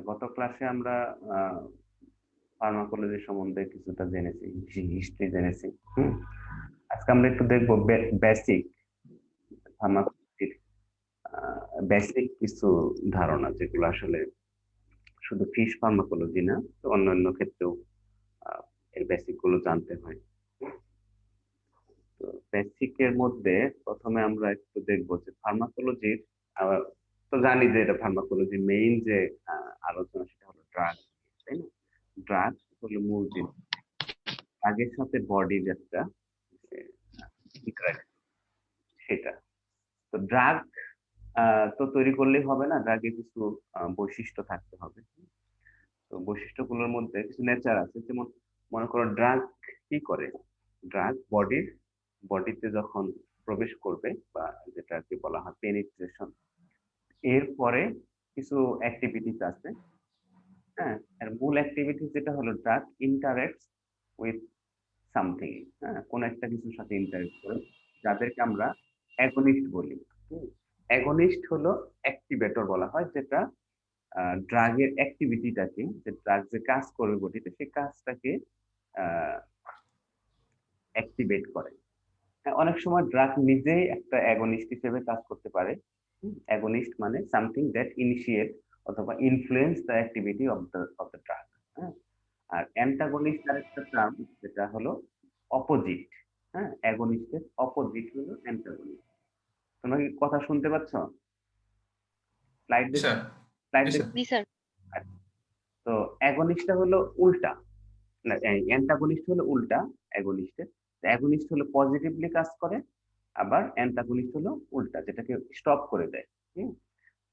গত ক্লাসে আমরা ফার্মাকোলজি সম্বন্ধে কিছুটা জেনেছি, হিস্ট্রি জেনেছি। আজকে আমরা একটু দেখবো বেসিক ফার্মাকোলজির বেসিক কিছু ধারণা, যেগুলো আসলে শুধু ফিশ ফার্মাকোলজি না, তো অন্যান্য ক্ষেত্রেও এর বেসিক গুলো জানতে হয়। তো বেসিকের মধ্যে প্রথমে আমরা একটু দেখবো যে ফার্মাকোলজির, তো জানি যে এটা ফার্মাকোলজির মেইন যে আলোচনা, সেটা হলো ড্রাগ, তাই না? ড্রাগ হলো মূল জিনিস। ড্রাগের সাথে বডির একটা interaction, সেটা। তো ড্রাগ তো তৈরি করলেই হবে না, ড্রাগের কিছু বৈশিষ্ট্য থাকতে হবে। তো বৈশিষ্ট্যগুলোর মধ্যে কিছু নেচার আছে, যেমন মনে করো ড্রাগ কি করে। ড্রাগ বডিতে যখন প্রবেশ করবে, বা যেটাকে বলা হয় পেনিট্রেশন, এরপরে কিছু অ্যাক্টিভিটিস আছে। হ্যাঁ, আর মূল অ্যাক্টিভিটিস যেটা হলো ড্রাগ ইন্টারেক্টস উইথ সামথিং। হ্যাঁ, কোন একটা কিছুর সাথে ইন্টারেক্ট করে, যাদেরকে আমরা অ্যাগনিস্ট বলি। অ্যাগনিস্ট হলো অ্যাক্টিভেটর বলা হয়, যেটা ড্রাগের অ্যাক্টিভিটিটাকে, যে ড্রাগ যে কাজ করবে বডিতে, সেই কাজটাকে অ্যাক্টিভেট করে। হ্যাঁ, অনেক সময় ড্রাগ নিজেই একটা অ্যাগনিস্ট হিসেবে কাজ করতে পারে। অ্যাগনিস্ট মানে সামথিং দ্যাট ইনিশিয়েট অথবা influence the activity of the drug. হ্যাঁ, আর অ্যান্টাগনিস্ট আর একটা টার্ম, যেটা হলো অপোজিট। হ্যাঁ, অ্যাগনিস্টের অপোজিট হলো অ্যান্টাগনিস্ট। তোমরা কি কথা শুনতে পাচ্ছ? স্লাইড জি স্যার। স্লাইড জি দেখ। স্যার। জি স্যার। তো অ্যাগনিস্টটা হলো উল্টা, না অ্যান্টাগনিস্ট হলো উল্টা অ্যাগনিস্টের। অ্যাগনিস্ট হলো পজিটিভলি কাজ করে, আবার অ্যান্টাগনিস্ট হলো উল্টা, যেটাকে স্টপ করে দেয়। হুম,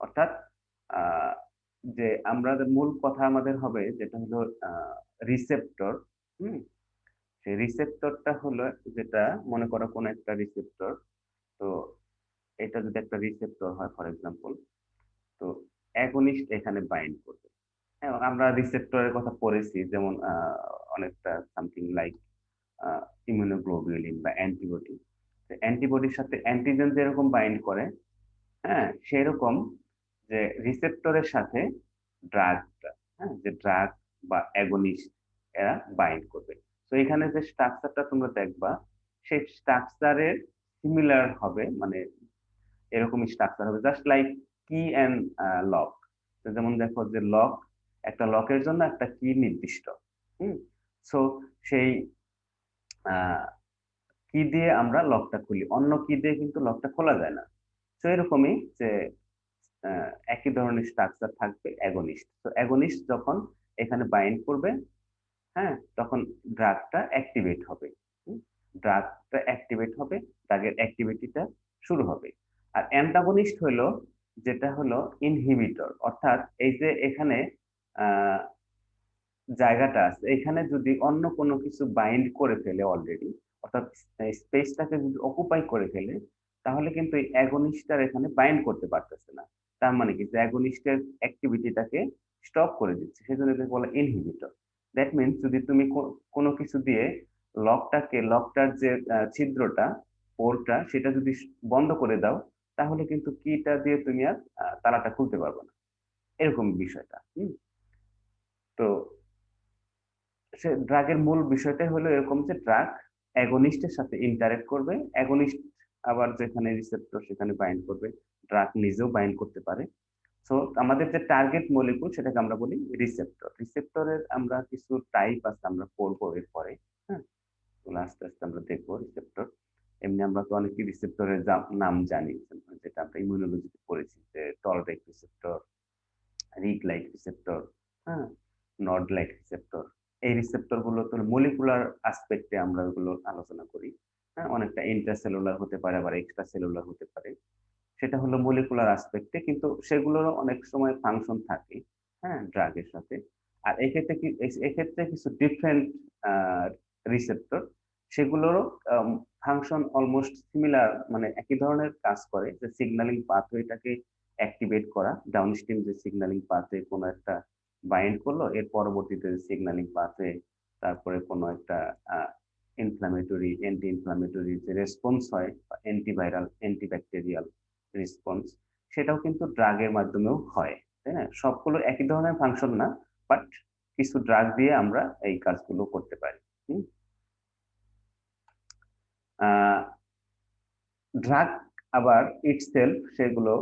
অর্থাৎ আহ, যে আমাদের মূল কথা আমাদের হবে যেটা হলো রিসেপ্টর। হুম, সেই রিসেপ্টরটা হলো, যেটা মনে করো কোন একটা রিসেপ্টর। তো এটা যদি একটা রিসেপ্টর হয় ফর এক্সাম্পল, তো অ্যাগনিস্ট এখানে বাইন্ড করবে। হ্যাঁ, আমরা রিসেপ্টরের কথা পড়েছি, যেমন অনেকটা সামথিং লাইক ইমিউনোগ্লোবিউলিন বা অ্যান্টিবডি। অ্যান্টিবডির সাথে অ্যান্টিজেন যেরকম বাইন্ড করে, হ্যাঁ, সেরকম যে রিসেপ্টরের সাথে ড্রাগটা, হ্যাঁ, যে ড্রাগ বা অ্যাগনিস্ট, এরা বাইন্ড করবে। তো এখানে যে স্ট্রাকচারটা তোমরা দেখবা, সেই স্ট্রাকচারের সিমিলার হবে, মানে এরকম স্ট্রাকচার হবে, জাস্ট লাইক কি অ্যান্ড লক। যেমন দেখো যে লক, একটা লকের জন্য একটা কি নির্দিষ্ট। হুম, সো সেই কি দিয়ে আমরা লকটা খুলি, অন্য কি দিয়ে কিন্তু লকটা খোলা যায় না। তো এরকমই যে একই ধরনের স্ট্রাকচার থাকবে অ্যাগনিস্ট। তো অ্যাগনিস্ট যখন এখানে বাইন্ড করবে, হ্যাঁ, তখন ড্রাগটা অ্যাক্টিভেট হবে। ড্রাগটা অ্যাক্টিভেট হবে, ড্রাগের অ্যাক্টিভিটিটা শুরু হবে। আর অ্যান্টাগনিস্ট হলো, যেটা হলো ইনহিবিটর, অর্থাৎ এই যে এখানে আহ, জায়গাটা আছে, এখানে যদি অন্য কোনো কিছু বাইন্ড করে ফেলে অলরেডি, অর্থাৎ স্পেসটাকে যদি অকুপাই করে ফেলে, তাহলে কিন্তু এই অ্যাগনিস্টার এখানে বাইন্ড করতে পারতেছে না। তার মানে কি, যে অ্যাগনিস্টের অ্যাক্টিভিটিটাকে স্টপ করে দিচ্ছে, সেজন্য এটাকে বলে ইনহিবিটর। দ্যাট মিনস যদি তুমি কোনো কিছু দিয়ে লকটার যে ছিদ্রটা, পোরটা, সেটা যদি বন্ধ করে দাও, তাহলে কিন্তু কিটা দিয়ে তুমি আর তালাটা খুলতে পারবে না, এরকম বিষয়টা। তো সে ড্রাগের মূল বিষয়টাই হলো এরকম, যে ড্রাগ অ্যাগনিস্টের সাথে ইন্টারেক্ট করবে, অ্যাগনিস্ট আবার যেখানে রিসেপ্টর সেখানে বাইন্ড করবে, ড্রাগ নিজেও বাইন্ড করতে পারে। সো আমাদের যে টার্গেট মলিকুল, সেটাকে আমরা বলি রিসেপ্টর। রিসেপ্টরের আমরা কিছু টাইপ আছে, আমরা পড়বো এরপরে। হ্যাঁ, ওগুলো আস্তে আস্তে আমরা দেখবো রিসেপ্টর। এমনি আমরা তো অনেক রিসেপ্টরের নাম জানি, যেটা আমরা ইমিউনোলজিতে পড়েছি, যে টলরেক রিসেপ্টর, রিগ লাইক রিসেপ্টর, হ্যাঁ, নড লাইক রিসেপ্টর। এই রিসেপ্টর গুলো তো মলিকুলার আসপেক্টে আমরা ওগুলো আলোচনা করি। হ্যাঁ, অনেকটা ইন্ট্রাসেলুলার হতে পারে, আবার এক্সট্রা সেলুলার হতে পারে। সেটা হলো মলিকুলার আসপেক্টে, কিন্তু সেগুলোরও অনেক সময় ফাংশন থাকে, হ্যাঁ, ড্রাগের সাথে। আর এক্ষেত্রে কিছু ডিফারেন্ট রিসেপ্টর, সেগুলোরও ফাংশন অলমোস্ট সিমিলার, মানে একই ধরনের কাজ করে, যে সিগন্যালিং পাথওয়েটাকে অ্যাক্টিভেট করা। ডাউনস্ট্রিম যে সিগন্যালিং পাথওয়ে কোনো একটা বাইন্ড করলো, এর পরবর্তীতে সিগন্যালিং পাথওয়ে, তারপরে কোনো একটা অ্যান্টি ইনফ্লামেটরি যে রেসপন্স হয়, বা অ্যান্টিভাইরাল অ্যান্টিব্যাকটেরিয়াল রেসপন্স, সেটাও কিন্তু ড্রাগের মাধ্যমেও হয়। তাই না? সবগুলো একই ধরনের ফাংশন না, বাট কিছু ড্রাগ দিয়ে আমরা এই কাজগুলো করতে পারি। ড্রাগ আবার ইটসেলফ সেগুলো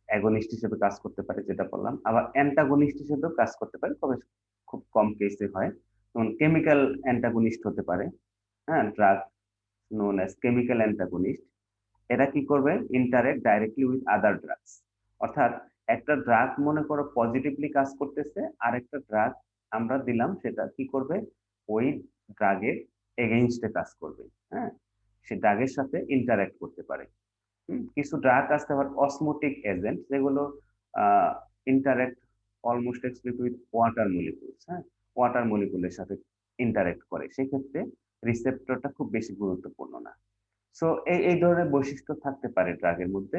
অ্যাগনিস্ট হিসেবে কাজ করতে পারে, যেটা বললাম, আবার অ্যান্টাগনিস্ট হিসেবেও কাজ করতে পারে, তবে খুব কম কেসে হয়। যেমন কেমিক্যাল অ্যান্টাগনিস্ট হতে পারে, হ্যাঁ, drug known as chemical antagonist. এরা কি করবে? Interact directly with other drugs. অর্থাৎ একটা ড্রাগ মনে করো পজিটিভলি কাজ করতেছে, আর একটা ড্রাগ আমরা দিলাম, সেটা কি করবে? ওই ড্রাগের এগেইনস্টে কাজ করবে। হ্যাঁ, সে ড্রাগের সাথে ইন্টারেক্ট করতে পারে। কিছু ড্রাগ আছে আবার অসমোটিক এজেন্ট, যেগুলো interact almost exclusive with water molecules. হ্যাঁ, ওয়াটার মলিকুলের সাথে ইন্টারেক্ট করে, সেক্ষেত্রে রিসেপ্টরটা খুব বেশি গুরুত্বপূর্ণ না। সো এই এই ধরনের বৈশিষ্ট্য থাকতে পারে ড্রাগের মধ্যে।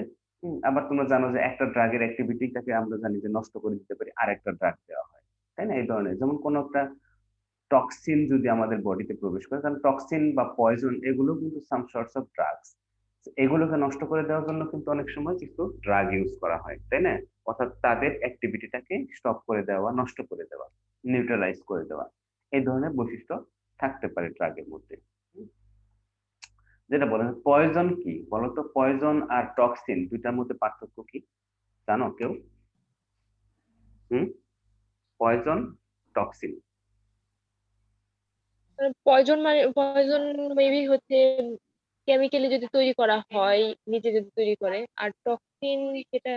আবার তোমরা জানো যে একটা ড্রাগের অ্যাক্টিভিটিটাকে আমরা জানি যে নষ্ট করে দিতে পারি আরেকটা ড্রাগ দেওয়া হয়, তাই না? এই ধরনের, যেমন কোন একটা টক্সিন যদি আমাদের বডিতে প্রবেশ করে, কারণ টক্সিন বা পয়জন এগুলো কিন্তু সাম সর্টস অফ ড্রাগস। এগুলোকে নষ্ট করে দেওয়ার জন্য কিন্তু অনেক সময় কিছু ড্রাগ ইউজ করা হয়, তাই না? অর্থাৎ তাদের অ্যাক্টিভিটিটাকে স্টপ করে দেওয়া, নষ্ট করে দেওয়া, নিউট্রালাইজ করে দেওয়া, এই ধরনের বৈশিষ্ট্য থাকতে পারে ড্রাগের মধ্যে। যেটা বলেন পয়জন কি বলতো? পয়জন আর টক্সিন দুইটার মধ্যে পার্থক্য কি জানো কেউ? হুম, পয়জন, টক্সিন। পয়জন মেবি হচ্ছে কেমিক্যালি যদি তৈরি করা হয়, নিজে যদি তৈরি করে। আর টক্সিন সেটা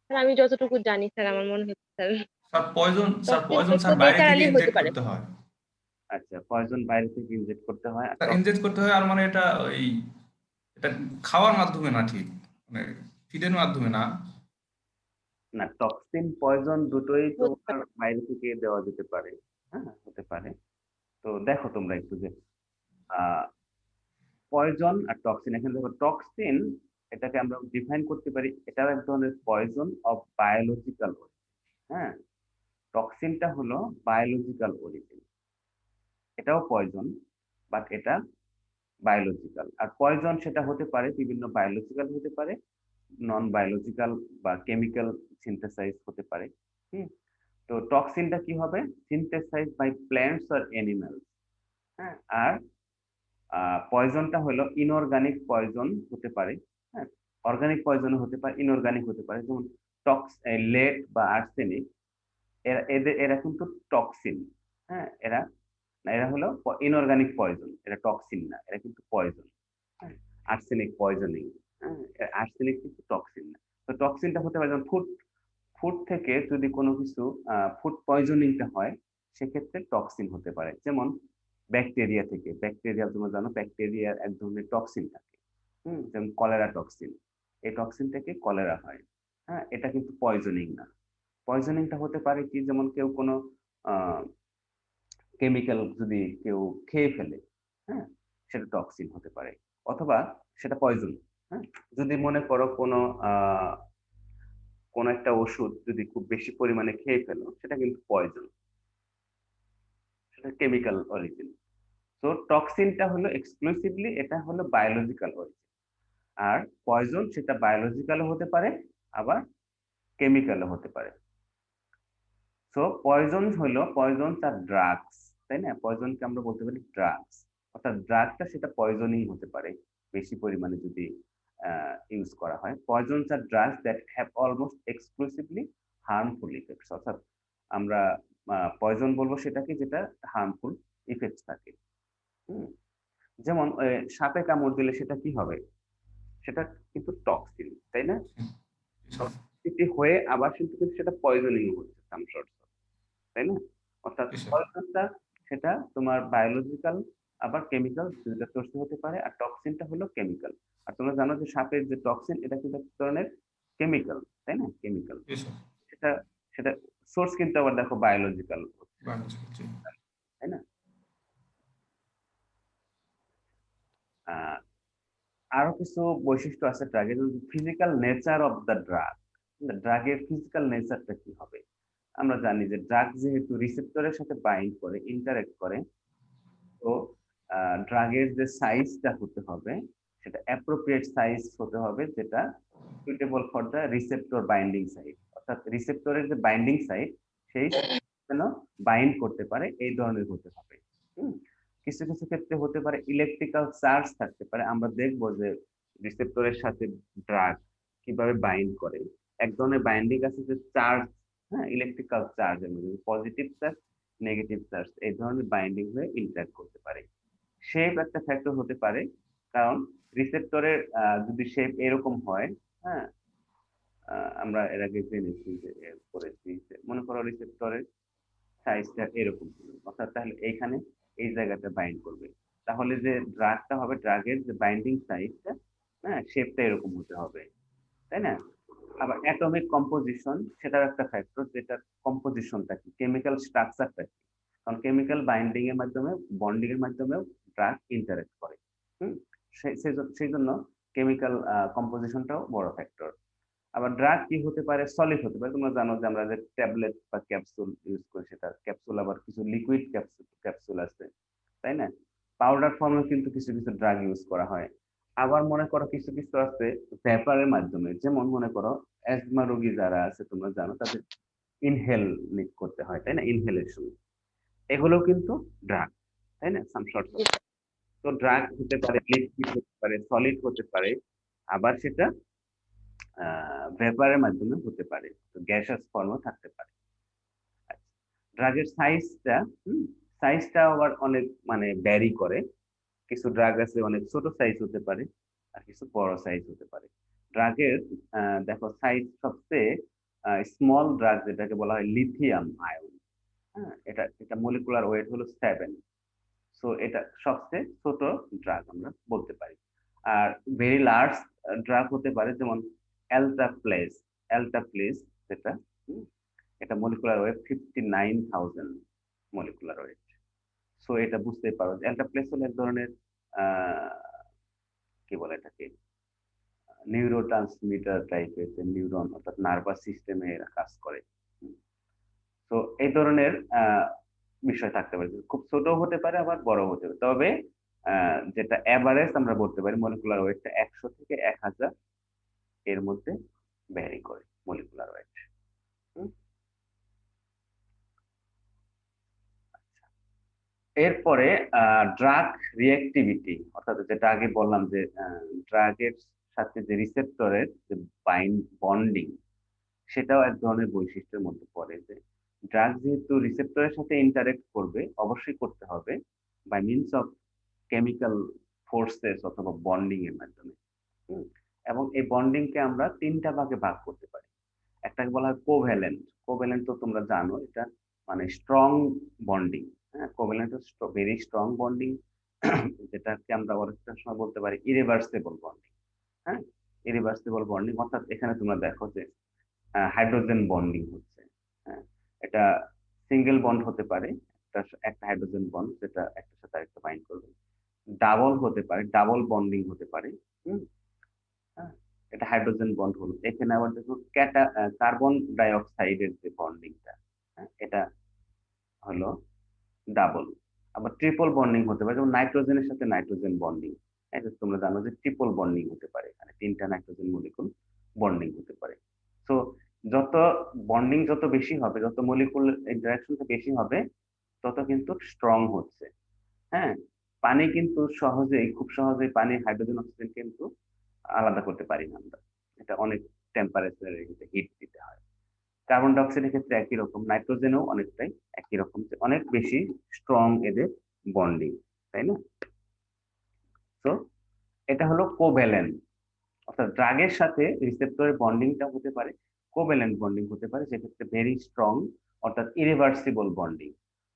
স্যার আমি যতটুকু জানি স্যার, আমার মনে হচ্ছে স্যার স্যার টক্সিন পয়জন হয়তো স্যার বাইরে থেকে ন্যাচারালি হতে ইনজেক্ট পারে। করতে হয়। আচ্ছা, পয়জন বাইরে থেকে ইনজেক্ট করতে হয়, আর স্যার ইনজেক্ট করতে হয়, আর মানে এটা ওই এটা খাওয়ার মাধ্যমে না, ঠিক মানে ফিডের মাধ্যমে না। না, টক্সিন পয়জন দুটোই হতে তোমার পারে। বাইরে থেকে দেওয়া যেতে পারে। হ্যাঁ, হতে পারে। তো দেখো তোমরা একটু যে আহ পয়জন আর টক্সিন, এখানে দেখো টক্সিন, এটাকে আমরা ডিফাইন করতে পারি, এটাও এক ধরনের পয়জন অফ বায়োলজিক্যাল অরিজিন। হ্যাঁ, টক্সিনটা হলো বায়োলজিক্যাল অরিজিন, এটাও পয়জন, বাট এটা বায়োলজিক্যাল। আর পয়জন সেটা হতে পারে বিভিন্ন বায়োলজিক্যাল হতে পারে, নন বায়োলজিক্যাল বা কেমিক্যাল সিনথেসাইজ হতে পারে। হুম, তো টক্সিনটা কি হবে? Synthesize by plants or animals. হ্যাঁ, আর পয়জনটা হলো ইনঅর্গানিক পয়জন হতে পারে। হ্যাঁ, অর্গানিক পয়জন হতে পারে, ইনঅর্গানিক হতে পারে। যেমন লেড বা আর্সেনিক, এরা কিন্তু টক্সিন। হ্যাঁ, এরা না, এরা হলো ইনঅর্গানিক পয়জন, এরা টক্সিন না, এরা কিন্তু পয়জন। হ্যাঁ, আর্সেনিক পয়জনিং। হ্যাঁ, আর্সেনিক কিন্তু টক্সিন না। তো টক্সিনটা হতে পারে যেমন ফুড, ফুড থেকে যদি কোনো কিছু ফুড পয়জনিংটা হয়, সেক্ষেত্রে টক্সিন হতে পারে। যেমন ব্যাকটেরিয়া থেকে, ব্যাকটেরিয়া তোমরা জানো ব্যাকটেরিয়ার এক ধরনের টক্সিন থাকে। যেমন কলেরা টক্সিন, এই টক্সিন থেকে কলেরা হয়। হ্যাঁ, এটা কিন্তু পয়জনিং না। পয়জনিংটা হতে পারে কি, যেমন কেউ কোনো কেমিক্যাল যদি কেউ খেয়ে ফেলে, হ্যাঁ, সেটা টক্সিন হতে পারে, অথবা সেটা পয়জন। হ্যাঁ, যদি মনে করো কোনো কোন একটা ওষুধ যদি খুব বেশি পরিমাণে খেয়ে ফেলো, সেটা কিন্তু পয়জন, সেটা কেমিক্যাল অরিজিন। তো টক্সিনটা হলো এক্সক্লুসিভলি, এটা হলো বায়োলজিক্যাল অরিজিন। আর পয়জন সেটা বায়োলজিক্যালও হতে পারে, আবার কেমিক্যালও হতে পারে। সো পয়জন হলো, পয়জন তার ড্রাগস, তাই না? পয়জনকে আমরা বলতে পারি ড্রাগস। অর্থাৎ ড্রাগটা সেটা পয়জনিং হতে পারে বেশি পরিমাণে যদি ইউজ করা হয়। Poisons are drugs that have almost exclusively harmful effects. অর্থাৎ আমরা পয়জন বলবো সেটাকে যেটা হার্মফুল ইফেক্টস থাকে। হুম, যেমন সাপে কামড় দিলে সেটা কি হবে? সেটা কিন্তু টক্সিন, তাই না? টক্সিসিটি হয়ে আবার কিন্তু কিন্তু সেটা পয়জনিং হচ্ছে সাম সর্টস, তাই না? অর্থাৎ পয়জনটা সেটা তোমার বায়োলজিক্যাল আবার কেমিক্যাল দুইটা সোর্স হতে পারে, আর টক্সিনটা হলো কেমিক্যাল। আর তোমরা জানো যে সাপের যে টক্সিন, এটা কিন্তু এক ধরনের কেমিক্যাল, তাই না? কেমিক্যাল। সেটা সেটা সোর্স কিন্তু আবার দেখো বায়োলজিক্যাল, তাই না? আহ আরো কিছু বৈশিষ্ট্য আছে ড্রাগের, physical nature of the drug. ড্রাগের ফিজিক্যাল নেচারটা কি হবে? আমরা জানি যে ড্রাগ যেহেতু রিসেপ্টরের সাথে বাইন্ড করে, ইন্টারেক্ট করে, তো ড্রাগের যে সাইজটা হতে হবে সেটা অ্যাপ্রোপ্রিয়েট সাইজ হতে হবে, যেটা suitable for the receptor binding site, অর্থাৎ রিসেপ্টরের যে বাইন্ডিং সাইট সেই যেন বাইন্ড করতে পারে এই ধরনের হতে হবে। কিছু কিছু ক্ষেত্রে হতে পারে ইলেকট্রিক্যাল চার্জ থাকতে পারে। আমরা দেখবো যে রিসেপ্টরের সাথে ড্রাগ কিভাবে বাইন্ড করে। এক ধরনের বাইন্ডিং আছে যে চার্জ, হ্যাঁ, ইলেকট্রিক্যাল চার্জ এর মধ্যে পজিটিভ চার্জ, নেগেটিভ চার্জ এই ধরনের বাইন্ডিং হয়ে ইন্টারঅ্যাক্ট করতে পারে। শেপ একটা ফ্যাক্টর হতে পারে, কারণ রিসেপ্টরের যদি শেপ এরকম হয়, হ্যাঁ, আমরা এর আগে জেনেছি যে করেছি যে মনে করো রিসেপ্টরের সাইজটা এরকম ছিল, অর্থাৎ তাহলে এইখানে এই জায়গাটা বাইন্ড করবে, তাহলে যে ড্রাগটা হবে ড্রাগের যে বাইন্ডিং সাইজটা, হ্যাঁ, শেপটা এরকম হতে হবে, তাই না? আবার অ্যাটমিক কম্পোজিশন সেটাও একটা ফ্যাক্টর, যেটা কম্পোজিশনটা কি, কেমিক্যাল স্ট্রাকচারটা কি, কারণ কেমিক্যাল বাইন্ডিং এর মাধ্যমে বন্ডিং এর মাধ্যমেও ড্রাগ ইন্টারেক্ট করে। হুম, সেই জন্য কেমিক্যাল কম্পোজিশনটাও বড় ফ্যাক্টর। আবার ড্রাগ কি হতে পারে, সলিড হতে পারে। তোমরা জানো যে আমরা যে ট্যাবলেট বা ক্যাপসুল ইউজ করি, সেটা ক্যাপসুল, আবার কিছু লিকুইড ক্যাপসুল আছে, তাই না? পাউডার ফর্মে কিন্তু কিছু কিছু ড্রাগ ইউজ করা হয়। আবার মনে করো কিছু কিছু আছে ভ্যাপারের মাধ্যমে, যেমন মনে করো অ্যাজমা রোগী যারা আছে তোমরা জানো তাদের ইনহেল করতে হয়, তাই না? ইনহেলেশন, এগুলো কিন্তু ড্রাগ, তাই না? সাম শর্টস অফ। তো ড্রাগ হতে পারে লিকুইড হতে পারে, সলিড হতে পারে, আবার সেটা ভেপারের মাধ্যমে হতে পারে, তো গ্যাসিয়াস ফর্মও থাকতে পারে। ড্রাগের সাইজটা, সাইজটা আবার অনেক মানে ভ্যারি করে। কিছু ড্রাগ আছে অনেক ছোট সাইজ হতে পারে, আর কিছু বড় সাইজ হতে পারে। ড্রাগের দেখো সাইজ সবচেয়ে স্মল ড্রাগ যেটাকে বলা হয় লিথিয়াম আয়ন, হ্যাঁ, এটা এটা মলিকুলার ওয়েট হলো 7। সো এটা সবচেয়ে ছোট ড্রাগ আমরা বলতে পারি। আর ভেরি লার্জ ড্রাগ হতে পারে যেমন অ্যালটাপ্লেস, অ্যালটাপ্লেস যেটা, এটা molecular weight 59,000 molecular weight. So এটা বুঝতেই পারো যে অ্যালটাপ্লেস হলো এক ধরনের কি বলে এটাকে, নিউরো ট্রান্সমিটার টাইপের, যে নিউরন অর্থাৎ নার্ভাস সিস্টেমে এরা কাজ করে। তো এই ধরনের বিষয় থাকতে পারে, খুব ছোট হতে পারে আবার বড় হতে পারে। তবে যেটা এভারেজ আমরা বলতে পারি মলিকুলার ওয়েটটা 100 থেকে 1000 এর মধ্যে ভ্যারি করে মলিকুলার ওয়েট। এরপরে ড্রাগ রিঅ্যাক্টিভিটি, অর্থাৎ যেটা আগে বললাম যে ড্রাগের সাথে যে রিসেপ্টরের যে বন্ডিং, সেটাও এক ধরনের বৈশিষ্ট্যের মধ্যে পড়ে। যে ড্রাগ যেহেতু রিসেপ্টরের সাথে ইন্টারেক্ট করবে, অবশ্যই করতে হবে by means of chemical forces অথবা বন্ডিং এর মাধ্যমে। এবং এই বন্ডিংকে আমরা তিনটা ভাগে ভাগ করতে পারি। একটাকে বলা হয় কোভ্যালেন্ট। কোভ্যালেন্ট তো তোমরা জানো, এটা মানে স্ট্রং বন্ডিং। হ্যাঁ, কোভ্যালেন্ট ভেরি স্ট্রং বন্ডিং, যেটাকে আমরা অনেকটা সময় বলতে পারি ইরিভার্সিবল বন্ডিং। হ্যাঁ, ইরিভার্সিবল বন্ডিং অর্থাৎ এখানে তোমরা দেখো যে হাইড্রোজেন বন্ডিং হচ্ছে। হ্যাঁ, এটা সিঙ্গেল বন্ড হতে পারে, একটা একটা হাইড্রোজেন বন্ড যেটা একটার সাথে আরেকটা বাইন্ড করবে। ডাবল হতে পারে, ডাবল বন্ডিং হতে পারে। হুম, হ্যাঁ, এটা হাইড্রোজেন বন্ড হলো। এখানে আবার দেখো কার্বন ডাই অক্সাইডের যে বন্ডিংটা, এটা হলো ডাবল। আবার ট্রিপল বন্ডিং হতে পারে, যেমন নাইট্রোজেনের সাথে নাইট্রোজেন বন্ডিং। এটা তোমরা জানো যে ট্রিপল বন্ডিং হতে পারে, এখানে তিনটা নাইট্রোজেন মলিকুল বন্ডিং হতে পারে। সো যত বন্ডিং যত বেশি হবে, যত মলিকুল ইন্টারাকশনটা বেশি হবে, তত কিন্তু স্ট্রং হচ্ছে। হ্যাঁ, পানি কিন্তু সহজেই, খুব সহজেই পানি হাইড্রোজেন অক্সিজেন কিন্তু আলাদা করতে পারি না আমরা। এটা অনেক টেম্পারেচারে হিট দিতে হয়। কার্বন ডাই অক্সাইডের ক্ষেত্রে একই রকম, নাইট্রোজেনও অনেকটাই একই রকম, অনেক বেশি স্ট্রং এদের বন্ডিং, তাই না? তো এটা হলো কোভ্যালেন্ট, অর্থাৎ ড্রাগের সাথে রিসেপ্টরের বন্ডিংটা হতে পারে কোভ্যালেন্ট বন্ডিং হতে পারে, সেক্ষেত্রে ভেরি স্ট্রং, অর্থাৎ ইরিভার্সিবল বন্ডিং।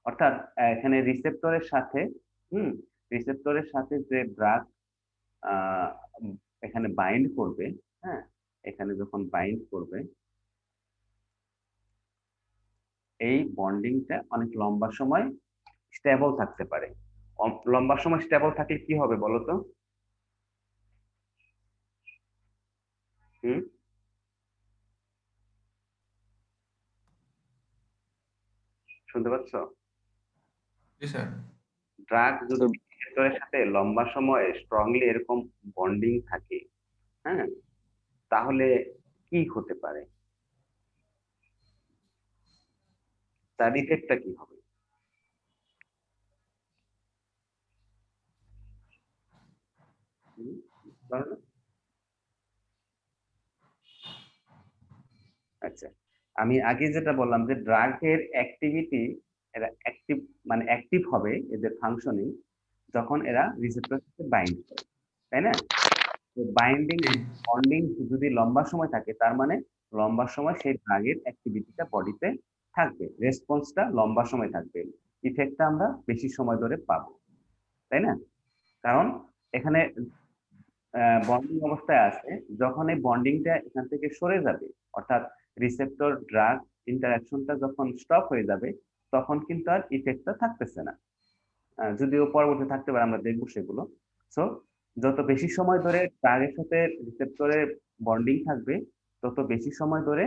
অর্থাৎ এখানে রিসেপ্টরের সাথে, হুম, রিসেপ্টরের সাথে যে ড্রাগ এখানে বাইন্ড করবে, হ্যাঁ, এখানে যখন বাইন্ড করবে, এই বন্ডিংটা অনেক লম্বা সময় স্টেবল থাকতে পারে। লম্বা সময় স্টেবল থাকলে কি হবে বলো তো? হুম, শুনতে পাচ্ছ? জি স্যার। ড্রাগ যদি রিসেপ্টরের সাথে লম্বা সময় স্ট্রংলি এরকম বন্ডিং থাকে, হ্যাঁ, তাহলে কি হতে পারে, তার ইফেক্টটা কি হবে? হুম, বলো না? আচ্ছা, আমি আগে যেটা বললাম যে ড্রাগের অ্যাক্টিভিটি, এরা অ্যাক্টিভ মানে অ্যাক্টিভ হবে এদের ফাংশনিং যখন এরা রিসেপ্টরের সাথে বাইন্ড করে, তাই না? তো বাইন্ডিং ঠিক। বন্ডিং যদি লম্বা সময় থাকে, তার মানে লম্বা সময় সেই ড্রাগের অ্যাক্টিভিটিটা বডিতে থাকবে, রেসপন্সটা লম্বা সময় থাকবে, ইফেক্টটা আমরা বেশি সময় ধরে পাবো, তাই না? কারণ এখানে বন্ডিং অবস্থায় আছে, যখন এই বন্ডিংটা এখান থেকে সরে যাবে, অর্থাৎ রিসেপ্টর ড্রাগ ইন্টারাকশনটা যখন স্টপ হয়ে যাবে, তখন কিন্তু আর ইফেক্টটা থাকতেছে না। যদিও পরবর্তী থাকতে পারে, আমরা দেখবো সেগুলো। সো যত বেশি সময় ধরে ড্রাগের সাথে রিসেপ্টরের বন্ডিং থাকবে, তত বেশি সময় ধরে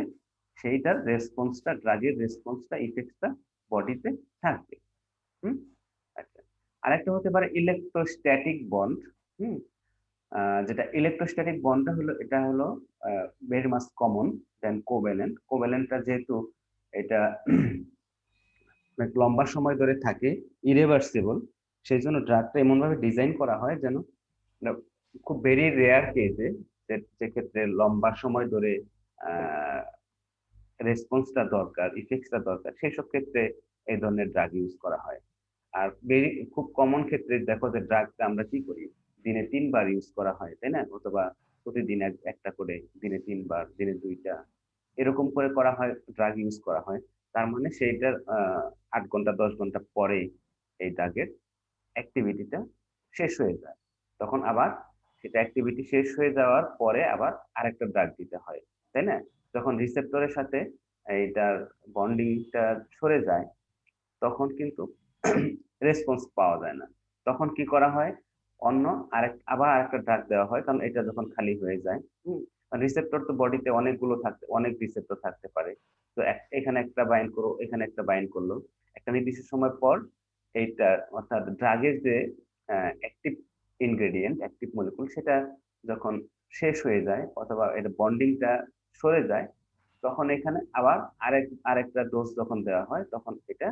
সেইটার রেসপন্সটা, ড্রাগের রেসপন্সটা, ইফেক্টটা বডিতে থাকবে। হুম, আচ্ছা। আরেকটা হতে পারে ইলেকট্রোস্ট্যাটিক বন্ড। হুম, যেটা ইলেকট্রোস্ট্যাটিক বন্ডটা হলো, এটা হলো ভেরি মাচ কমন দেন কোভ্যালেন্ট। কোভ্যালেন্টটা যেহেতু এটা অনেক লম্বা সময় ধরে থাকে, ইরিভার্সিবল, সেই জন্য ড্রাগটা এমন ভাবে ডিজাইন করা হয় যেন না, খুব ভেরি রেয়ার কেসে, যে ক্ষেত্রে লম্বা সময় ধরে রেসপন্সটা দরকার, ইফেক্টসটা দরকার, সেই সব ক্ষেত্রে এই ধরনের ড্রাগ ইউজ করা হয়। আর ভেরি খুব কমন ক্ষেত্রে দেখো যে ড্রাগটা আমরা কি করি, দিনে 3 বার ইউজ করা হয়, তাই না? অথবা প্রতিদিন একটা করে, দিনে 3 বার, দিনে 2টা, এরকম করে করা হয়, ড্রাগ ইউজ করা হয়। তার মানে সেইটার 8 ঘন্টা 10 ঘন্টা পরে এই ড্রাগের অ্যাক্টিভিটিটা শেষ হয়ে যায়। তখন আবার সেটা অ্যাক্টিভিটি শেষ হয়ে যাওয়ার পরে আবার আরেকটা ড্রাগ দিতে হয়, তাই না? যখন রিসেপ্টরের সাথে এইটার বন্ডিংটা সরে যায়, তখন কিন্তু রেসপন্স পাওয়া যায় না। তখন কি করা হয়, অন্য আবার আরেকটা ড্রাগ দেওয়া হয়, কারণ এটা যখন খালি হয়ে যায়। রিসেপ্টর তো বডিতে অনেকগুলো থাকতে, অনেক রিসেপ্টর থাকতে পারে। তো এখানে একটা বাইন্ড করো, এখানে একটা বাইন্ড করলো, একটা নির্দিষ্ট সময় পর এইটা, অর্থাৎ ড্রাগের যে অ্যাক্টিভ ইনগ্রেডিয়েন্ট, অ্যাক্টিভ মলিকুল, সেটা যখন শেষ হয়ে যায় অথবা এটা বন্ডিংটা সরে যায়, তখন এখানে আবার আরেকটা ডোজ যখন দেওয়া হয়, তখন এটা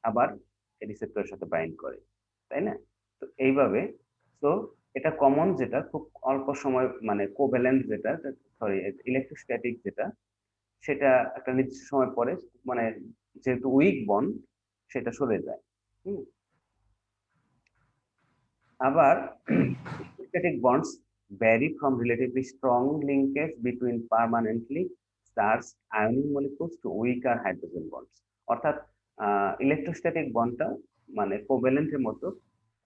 আবার রিসেপ্টরের সাথে বাইন্ড করে, তাই না? তো এইভাবে, তো এটা কমন, যেটা খুব অল্প সময় মানে কোভ্যালেন্ট যেটা, সরি ইলেকট্রোস্ট্যাটিক যেটা, সেটা একটা নির্দিষ্ট সময় পরে মানে যেহেতু উইক বন্ড, সেটা সরে যায়। হুম, আবার static bonds vary from relatively strong linkage between permanently charged ionic molecules to weaker hydrogen bonds। অর্থাৎ ইলেকট্রোস্ট্যাটিক বন্ডটা মানে কোভ্যালেন্টের মতো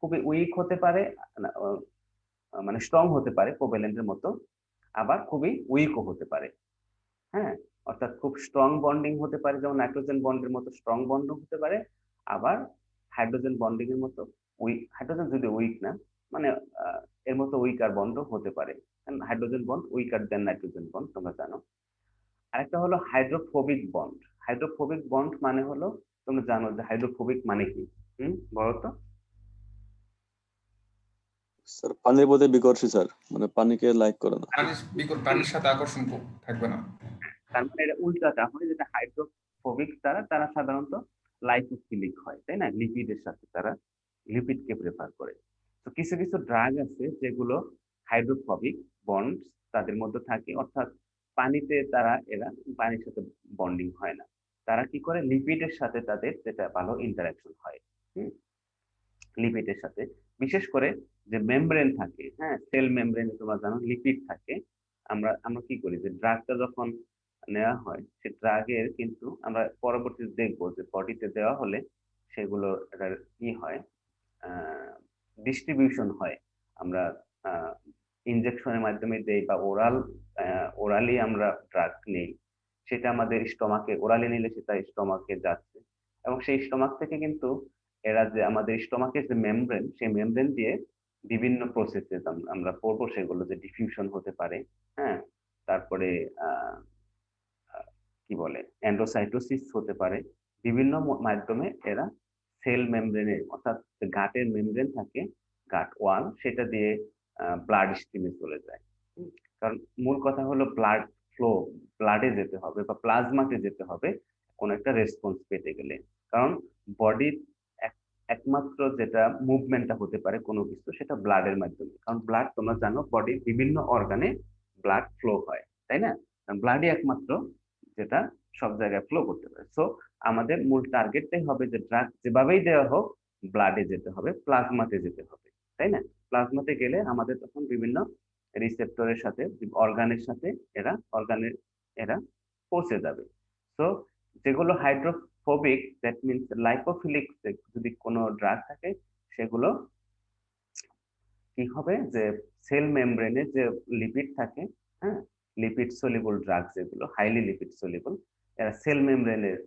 খুবই উইক হতে পারে, মানে স্ট্রং হতে পারে কোভ্যালেন্টের মতো, আবার খুবই উইকও হতে পারে। হ্যাঁ, অর্থাৎ খুব স্ট্রং বন্ডিং হতে পারে, যেমন নাইট্রোজেন বন্ডের মতো স্ট্রং বন্ডও হতে পারে, আবার হাইড্রোজেন বন্ডিং এর মতো উইক, হাইড্রোজেন যদি উইক না, মানে আহ, এর মতো উইকার বন্ডও হতে পারে। হাইড্রোজেন বন্ড উইকার দেন নাইট্রোজেন বন্ড, তোমরা জানো। আরেকটা হলো হাইড্রোফোবিক বন্ড। হাইড্রোফোবিক বন্ড মানে হলো, তোমরা জানো যে হাইড্রোফোবিক মানে কি? বলো তো। স্যার পানির প্রতি বিকর্ষী স্যার, মানে পানিকে লাইক করে না। পানির সাথে আকর্ষণ থাকবে না। তার মানে এটা উল্টাটা হয়, যেটা হাইড্রোফোবিক, তারা সাধারণত লাইপোফিলিক হয়, তাই না? লিপিডের সাথে তারা লিপিডকে প্রেফার করে। তো কিছু কিছু ড্রাগ আছে যেগুলো হাইড্রোফোবিক বন্ড তাদের মধ্যে থাকে, অর্থাৎ পানিতে এরা পানির সাথে বন্ডিং হয় না, তারা কি করে, লিপিডের সাথে তাদের যেটা ভালো ইন্টারাকশন হয়। হুম, লিপিডের সাথে, বিশেষ করে যে মেমব্রেন থাকে, হ্যাঁ, সেল মেমব্রেনে তোমরা জানো লিপিড থাকে। আমরা কি করি, যে ড্রাগটা যখন নেওয়া হয়, সে ড্রাগের কিন্তু আমরা পরবর্তীতে দেখবো যে বডিতে দেওয়া হলে সেগুলো এটার কি হয়, ডিস্ট্রিবিউশন হয়। আমরা ইনজেকশনের মাধ্যমে দেই বা ওরালি আমরা ড্রাগ নেই, সেটা আমাদের স্টমাকে, ওরালি নিলে সেটা স্টমাকে যাচ্ছে, এবং সেই স্টমাক থেকে কিন্তু এরা যে আমাদের স্টমাকের যে মেমব্রেন, সেই মেমব্রেন দিয়ে বিভিন্ন প্রসেসে আমরা পড়বো সেগুলো, যে ডিফিউশন হতে পারে, হ্যাঁ, তারপরে আহ আহ, কি বলে, এন্ডোসাইটোসিস হতে পারে, বিভিন্ন মাধ্যমে এরা সেল মেমব্রেনে, অর্থাৎ গাটের মেমব্রেন থাকে, গাট ওয়াল, সেটা দিয়ে ব্লাড স্ট্রিমে চলে যায়। কারণ মূল কথা হলো ব্লাড ফ্লো, ব্লাডে যেতে হবে বা প্লাজমাতে যেতে হবে কোনো একটা রেসপন্স পেতে গেলে। কারণ বডির একমাত্র যেটা মুভমেন্টটা হতে পারে কোনো কিছু সেটা ব্লাডের মাধ্যমে। কারণ ব্লাড তোমরা জানো বডির বিভিন্ন অর্গানে ব্লাড ফ্লো হয়, তাই না? ব্লাডই একমাত্র যেটা সব জায়গায় ফ্লো করতে পারে। সো আমাদের মূল টার্গেটটাই হবে যে ড্রাগ যেভাবেই দেওয়া হোক ব্লাডে যেতে হবে, প্লাজমাতে যেতে হবে, তাই না? প্লাজমাতে গেলে আমাদের তখন বিভিন্ন রিসেপ্টরের সাথে, অর্গানের সাথে এরা পৌঁছে যাবে। সো যেগুলো হাইড্রোফোবিক, দ্যাট মিনস লাইপোফিলিক, যদি কোনো ড্রাগ থাকে সেগুলো কি হবে যে সেল মেমব্রেনে যে লিপিড থাকে, হ্যাঁ, লিপিড সলিবল ড্রাগ যেগুলো হাইলি লিপিড সলিবল, এরা সেল মেমব্রেনের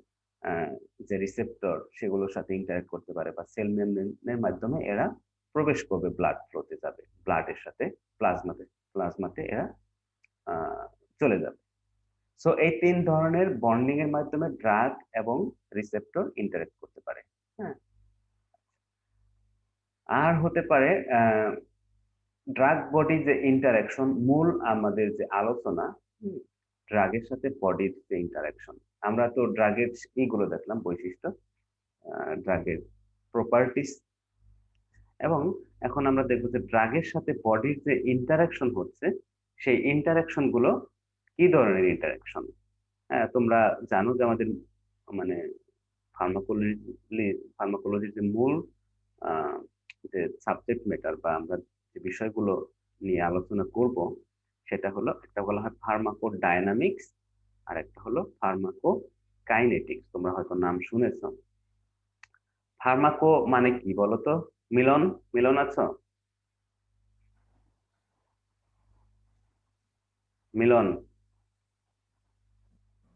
যে রিসেপ্টর সেগুলোর সাথে ইন্টারঅ্যাক্ট করতে পারে বা সেল মেমব্রেনের মাধ্যমে এরা প্রবেশ করবে, ব্লাড ফ্লোতে যাবে, ব্লাডের সাথে প্লাজমাতে এরা চলে যাবে। সো এই 3 ধরনের বন্ডিং এর মাধ্যমে ড্রাগ এবং রিসেপ্টর ইন্টারঅ্যাক্ট করতে পারে। হ্যাঁ, আর হতে পারে ড্রাগ বডি যে ইন্টারাকশন, মূল আমাদের যে আলোচনা ড্রাগের সাথে বডির যে ইন্টারাকশন। আমরা তো ড্রাগের এইগুলো দেখলাম, বৈশিষ্ট্য, ড্রাগের প্রপার্টিস, এবং এখন আমরা দেখবো যে ড্রাগের সাথে বডির যে ইন্টারাকশন হচ্ছে সেই ইন্টারাকশন গুলো কি ধরনের ইন্টারাকশন। হ্যাঁ, তোমরা জানো যে আমাদের মানে ফার্মাকোলজির যে মূল যে সাবজেক্ট ম্যাটার বা আমরা যে বিষয়গুলো নিয়ে আলোচনা করব সেটা হলো, একটা বলা হয় ফার্মাকো ডায়নামিক্স আর একটা হলো ফার্মাকো কাইনেটিক্স। তোমরা হয়তো নাম শুনেছো। ফার্মাকো মানে কি বলতো? মিলন, মিলন আছো? মিলন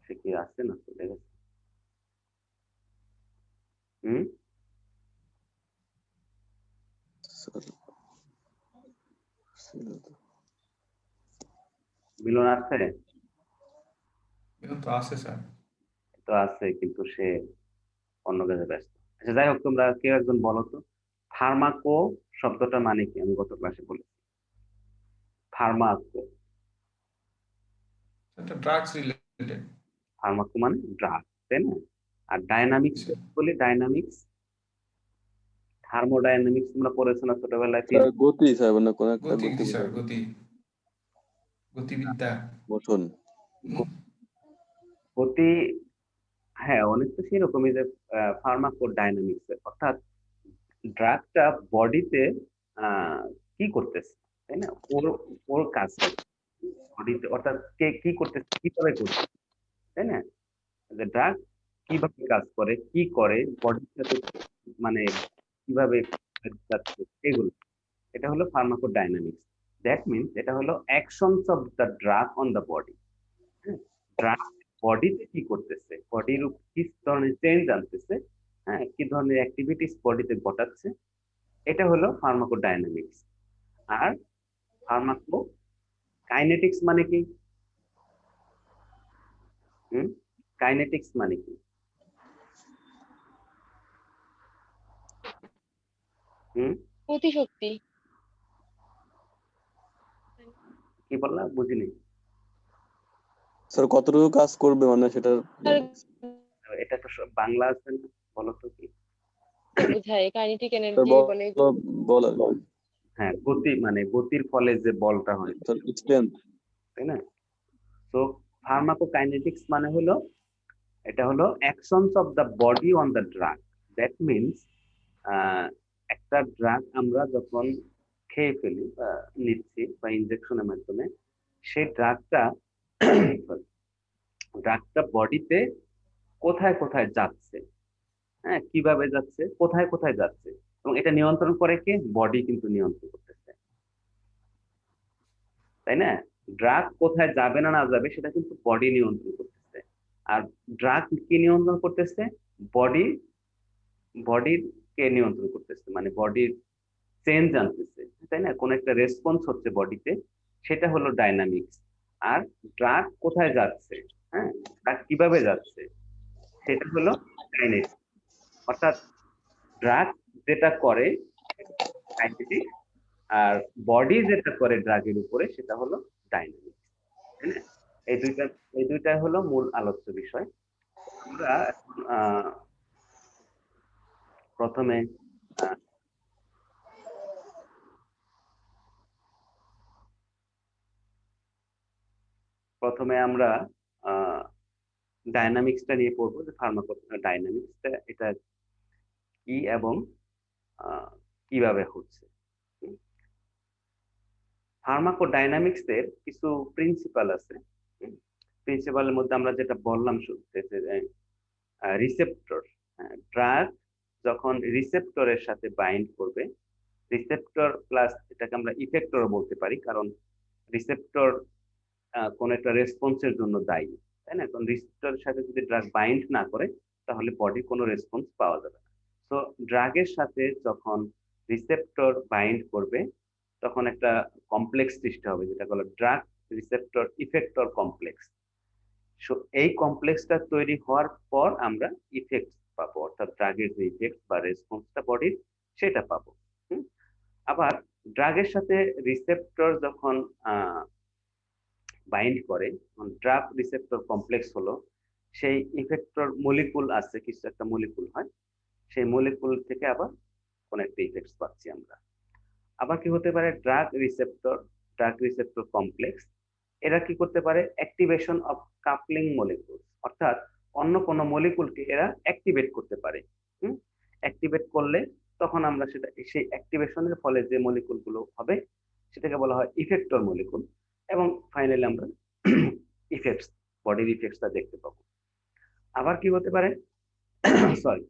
সে কি আছে না চলে গেছে? হুম, মিলন আছে? মিলন তো আছে স্যার। তো আছে, কিন্তু সে অন্য কাজে ব্যস্ত। আচ্ছা, যাই হোক, তোমরা কেউ একজন বলো তো ফার্মাকো শব্দটা মানে কি? আমি গত ক্লাসে বলেছি ফার্মাকো। এটা ড্রাগস রিলেটেড। ফার্মাকো মানে ড্রাগ, তাই না? আর ডায়নামিক্স বলি, ডায়নামিক্স, থার্মোডায়নামিক্স তোমরা পড়েছো না ছোটবেলায়? স্যার গতি, স্যার মানে কোন একটা গতি, গতি জি স্যার, গতি, গতিবিদ্যা। মোশন। গতি, হ্যাঁ, অনেকটা সেরকমই যে ফার্মাকো ডায়নামিক্স, অর্থাৎ ড্রাগটা বডিতে কি করতেছে, তাই না? ওর ওর কাজটা বডিতে, অর্থাৎ কে কি করতেছে, কিভাবে করছে, তাই না? যে ড্রাগ কিভাবে কাজ করে, কি করে বডির সাথে, মানে কিভাবে যাচ্ছে এগুলো, এটা হলো ফার্মাকোডাইনামিক্স। দ্যাট মিনস এটা হলো actions of the drug on the body. Drug বডিতে কি করতেছে, বডির কি ধরনের চেঞ্জ আনতেছে, হ্যাঁ, কি ধরনের অ্যাক্টিভিটিস বডিতে ঘটাচ্ছে, এটা হলো ফার্মাকোডাইনামিক্স। আর ফার্মাকো কাইনেটিক্স মানে কি? কাইনেটিক্স মানে কি? হুম, গতিশক্তি। কি বললা, বুঝিনি। স্যার কতটুকু কাজ করবে মানে সেটা আর এটা তো বাংলা আছে না? বলো তো কি? বোঝায় কাইনেটিক স্যার এনার্জি বলে। বলেন। হ্যাঁ, গতি মানে গতির ফলে যে বলটা হয়, স্যার স্ট্রেংথ। তাই না? তো ফার্মাকোকাইনেটিক্স মানে হলো, এটা হলো actions of the body on the drug. That means একটা ড্রাগ আমরা যখন খেয়ে ফেলি বা নিচ্ছি বা ইনজেকশনের মাধ্যমে, সেই ড্রাগটা বডিতে কোথায় কোথায় যাচ্ছে, হ্যাঁ, কিভাবে যাচ্ছে, কোথায় কোথায় যাচ্ছে, এবং এটা নিয়ন্ত্রণ করে কে? বডি কিন্তু নিয়ন্ত্রণ করতেছে, তাই না? ড্রাগ কোথায় যাবে না না যাবে সেটা কিন্তু বডি নিয়ন্ত্রণ করতেছে। আর ড্রাগ কি নিয়ন্ত্রণ করতেছে? বডি, বডির কে নিয়ন্ত্রণ করতেছে, মানে বডির চেঞ্জ আনতেছে, তাই না? কোন একটা রেসপন্স হচ্ছে বডিতে, সেটা হলো ডাইনামিক্স। আর ড্রাগ কোথায় যাচ্ছে, হ্যাঁ, ড্রাগ কিভাবে যাচ্ছে, সেটা হলো কাইনেটিক্স। অর্থাৎ ড্রাগ যেটা করে কাইনেটিক্স, আর বডি যেটা করে ড্রাগের উপরে সেটা হলো ডাইনামিক্স। তাই না? এই দুইটা হলো মূল আলোচ্য বিষয়। আমরা এখন প্রথমে আহ, আমরা ডাইনামিক্সটা নিয়ে পড়বো, যে ফার্মাকোডাইনামিক্সটা এটা কি এবং কিভাবে হচ্ছে। ফার্মাকোডাইনামিক্স এর কিছু প্রিন্সিপাল আছে। প্রিন্সিপালের মধ্যে আমরা যেটা বললাম শুরুতে, যে রিসেপ্টর, ড্রাগ যখন রিসেপ্টরের সাথে বাইন্ড করবে, রিসেপ্টর প্লাস এটাকে আমরা ইফেক্টর বলতে পারি, কারণ রিসেপ্টর কোন একটা রেসপন্সের জন্য দায়ী, তাই না? কারণ রিসেপ্টরের সাথে যদি ড্রাগ বাইন্ড না করে তাহলে বডি কোনো রেসপন্স পাওয়া যাবে না। তো ড্রাগের সাথে যখন রিসেপ্টর বাইন্ড করবে তখন একটা কমপ্লেক্স সৃষ্টি হবে, যেটা বলে drug receptor effector complex. So এই কমপ্লেক্সটা তৈরি হওয়ার পর আমরা ইফেক্ট পাবো, অর্থাৎ ড্রাগের যে ইফেক্ট বা রেসপন্সটা বডির সেটা পাবো। আবার ড্রাগের সাথে রিসেপ্টর যখন বাইন্ড করে, ড্রাগ রিসেপ্টর কমপ্লেক্স হলো সেই ইফেক্টর মলিকুল আছে, কিছু একটা মলিকুল হয়, সেই মলিকুল থেকে আবার কোন একটা ইফেক্ট পাচ্ছি আমরা। আবার কি হতে পারে, ড্রাগ রিসেপ্টর কমপ্লেক্স এরা কি করতে পারে, অ্যাক্টিভেশন অফ কাপলিং মলিকুল, অর্থাৎ অন্য কোন মলিকুলকে এরা অ্যাক্টিভেট করতে পারে। অ্যাক্টিভেট করলে তখন আমরা সেটা, সেই অ্যাক্টিভেশনের ফলে যে মলিকুল গুলো হবে সেটাকে বলা হয় ইফেক্টর মলিকুল, এবং ফাইনালি আমরা ইফেক্টস, বডির ইফেক্টসটা দেখতে পাবো। আবার কি হতে পারে, sorry,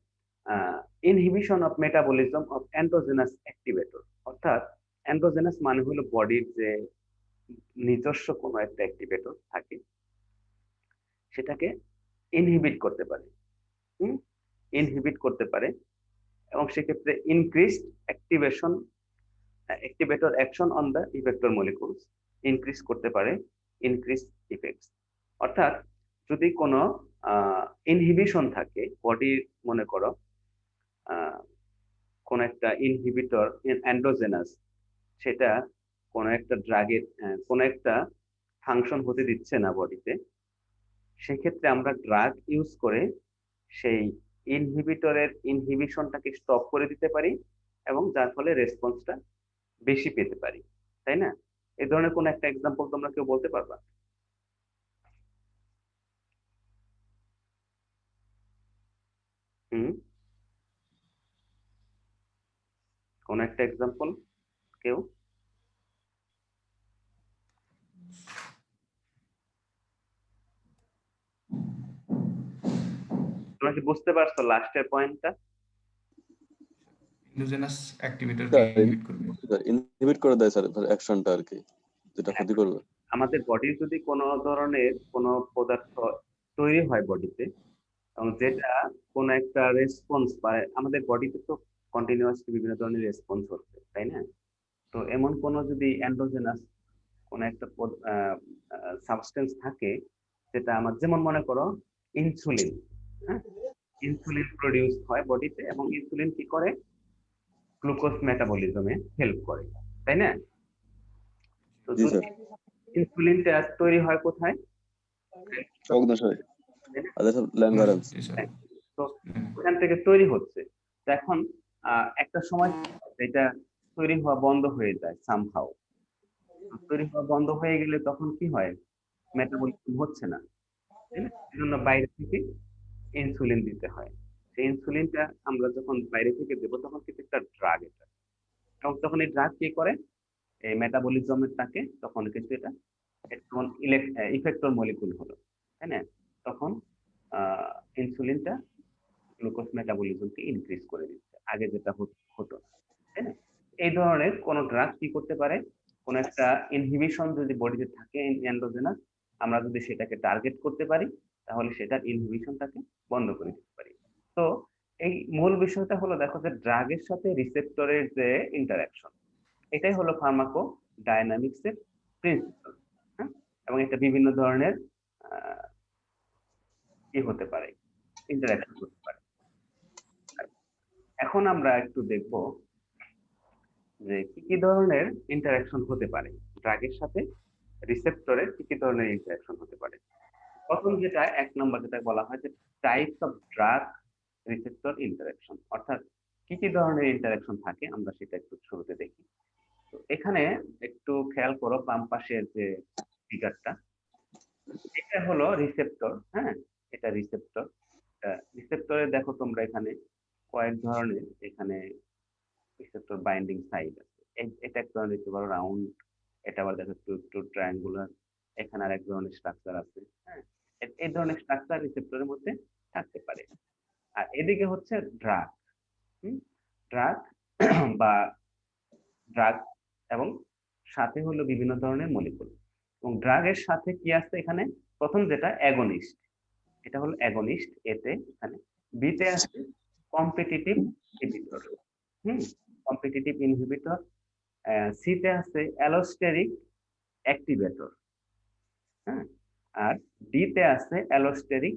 inhibition of metabolism of endogenous activator, অর্থাৎ এন্ডোজেনাস মানে হলো বডির যে নিজস্ব কোনো একটা অ্যাক্টিভেটর থাকে সেটাকে ইনহিবিট করতে পারে, এবং সেক্ষেত্রে increased activation activator action on the effector molecules increase করতে পারে, ইনক্রিজ ইফেক্টস। অর্থাৎ যদি কোনো ইনহিবিশন থাকে বডির, মনে করো কোন একটা ইনহিবিটর এন্ডোজেনাস, সেটা কোন একটা ড্রাগের কোন একটা ফাংশন হতে দিচ্ছে না বডিতে, সেক্ষেত্রে আমরা ড্রাগ ইউজ করে সেই ইনহিবিটরের ইনহিবিশনটাকে স্টপ করে দিতে পারি, এবং যার ফলে রেসপন্সটা বেশি পেতে পারি, তাই না? এই ধরনের কোন একটা এক্সাম্পল তোমরা কেউ বলতে পারবা? হুম, কোন একটা এক্সাম্পল কেউ? তোমরা কি বুঝতে পারছো লাস্টের পয়েন্টটা? এন্ডোজেনাস অ্যাক্টিভেটরকে ইনহিবিট করবে। ইনহিবিট করে দেয় স্যার অ্যাকশনটা আর কি, যেটা ক্ষতি করবে। আমাদের বডির যদি কোনো ধরনের কোনো পদার্থ তৈরি হয় বডিতে, এবং যেটা কোনো একটা রেসপন্স পায়, আমাদের বডিতে তো কন্টিনিউয়াসলি বিভিন্ন ধরনের রেসপন্স হচ্ছে, তাই না? তো এমন কোনো যদি এন্ডোজেনাস কোন একটা সাবস্টেন্স থাকে, যেটা আমার, যেমন মনে করো ইনসুলিন, হ্যাঁ, ইনসুলিন প্রডিউস হয় বডিতে, এবং ইনসুলিন কি করে, গ্লুকোজ মেটাবলিজমে হেল্প করে, তাই না? তো জি যদি স্যার, ইনসুলিনটা তৈরি হয় কোথায়, অগ্নাশয়, তাই না? আদার ল্যাঙ্গারেন্স। জি স্যার। তো ওখান থেকে তৈরি হচ্ছে। তো এখন একটা সময় এটা তৈরি হওয়া বন্ধ হয়ে যায় সামহাউ। তৈরি হওয়া বন্ধ হয়ে গেলে তখন কি হয়, মেটাবলিজম হচ্ছে না, তাই না? এজন্য বাইরে থেকে ইনসুলিন দিতে হয়। সেই ইনসুলিনটা আমরা যখন বাইরে থেকে দেবো তখন কিন্তু একটা ড্রাগ, এটা, এবং তখন এই ড্রাগ কি করে, এই মেটাবলিজমের তাকে তখন কিন্তু এটা তখন ইফেক্টর মলিকুল হলো, তাই না? তখন ইনসুলিনটা গ্লুকোজ মেটাবলিজমকে ইনক্রিজ করে দিচ্ছে, আগে যেটা হতো, তাই না? এই ধরনের কোন ড্রাগ কি করতে পারে, কোন একটা ইনহিবিশন যদি বডিতে থাকে এন্ডোজেনাস, আমরা যদি সেটাকে টার্গেট করতে পারি তাহলে সেটার ইনহিবিশনটাকে বন্ধ করে দিতে পারি। তো এই মূল বিষয়টা হলো, দেখো যে ড্রাগের সাথে রিসেপ্টরের যে ইন্টারাকশন, এটাই হলো ফার্মাকো ডায়নামিক্সের প্রিন্সিপাল। হ্যাঁ, এবং এটা বিভিন্ন ধরনের কি হতে পারে, ইন্টারাকশন হতে পারে। এখন আমরা একটু দেখব যে কি কি ধরনের ইন্টারাকশন হতে পারে ড্রাগের সাথে রিসেপ্টরের কি কি ধরনের ইন্টারাকশন হতে পারে। প্রথম যেটা 1 নম্বর যেটা বলা হয় যে types of drug receptor interaction, অর্থাৎ কি কি ধরনের ইন্টারাকশন থাকে আমরা সেটা একটু শুরুতে দেখি। তো এখানে একটু খেয়াল করো বাম পাশের যে ফিগারটা, এটা হলো রিসেপ্টর। হ্যাঁ, এটা রিসেপ্টর। রিসেপ্টরে দেখো তোমরা এখানে কয়েক ধরনের এখানে রিসেপ্টর বাইন্ডিং সাইট আছে। এটা এক ধরনের দেখতে পারো রাউন্ড, এটা আবার দেখো একটু একটু ট্রায়াঙ্গুলার, এখানে আর এক ধরনের স্ট্রাকচার আছে। হ্যাঁ, এই ধরনের স্ট্রাকচার রিসেপ্টরের মধ্যে থাকতে পারে। আর এদিকে হচ্ছে ড্রাগ। ড্রাগ বা ড্রাগ এবং সাথে হলো বিভিন্ন ধরনের মলিকুল। এবং ড্রাগের সাথে কি আছে এখানে, প্রথম যেটা অ্যাগনিস্ট, এটা হলো অ্যাগনিস্ট এতে, এখানে বিতে আছে কম্পিটিটিভ ইনহিবিটর। Competitive inhibitor. সিতে আছে অ্যালোস্টেরিক অ্যাক্টিভেটর। হ্যাঁ, আর ডিতে আছে অ্যালোস্টেরিক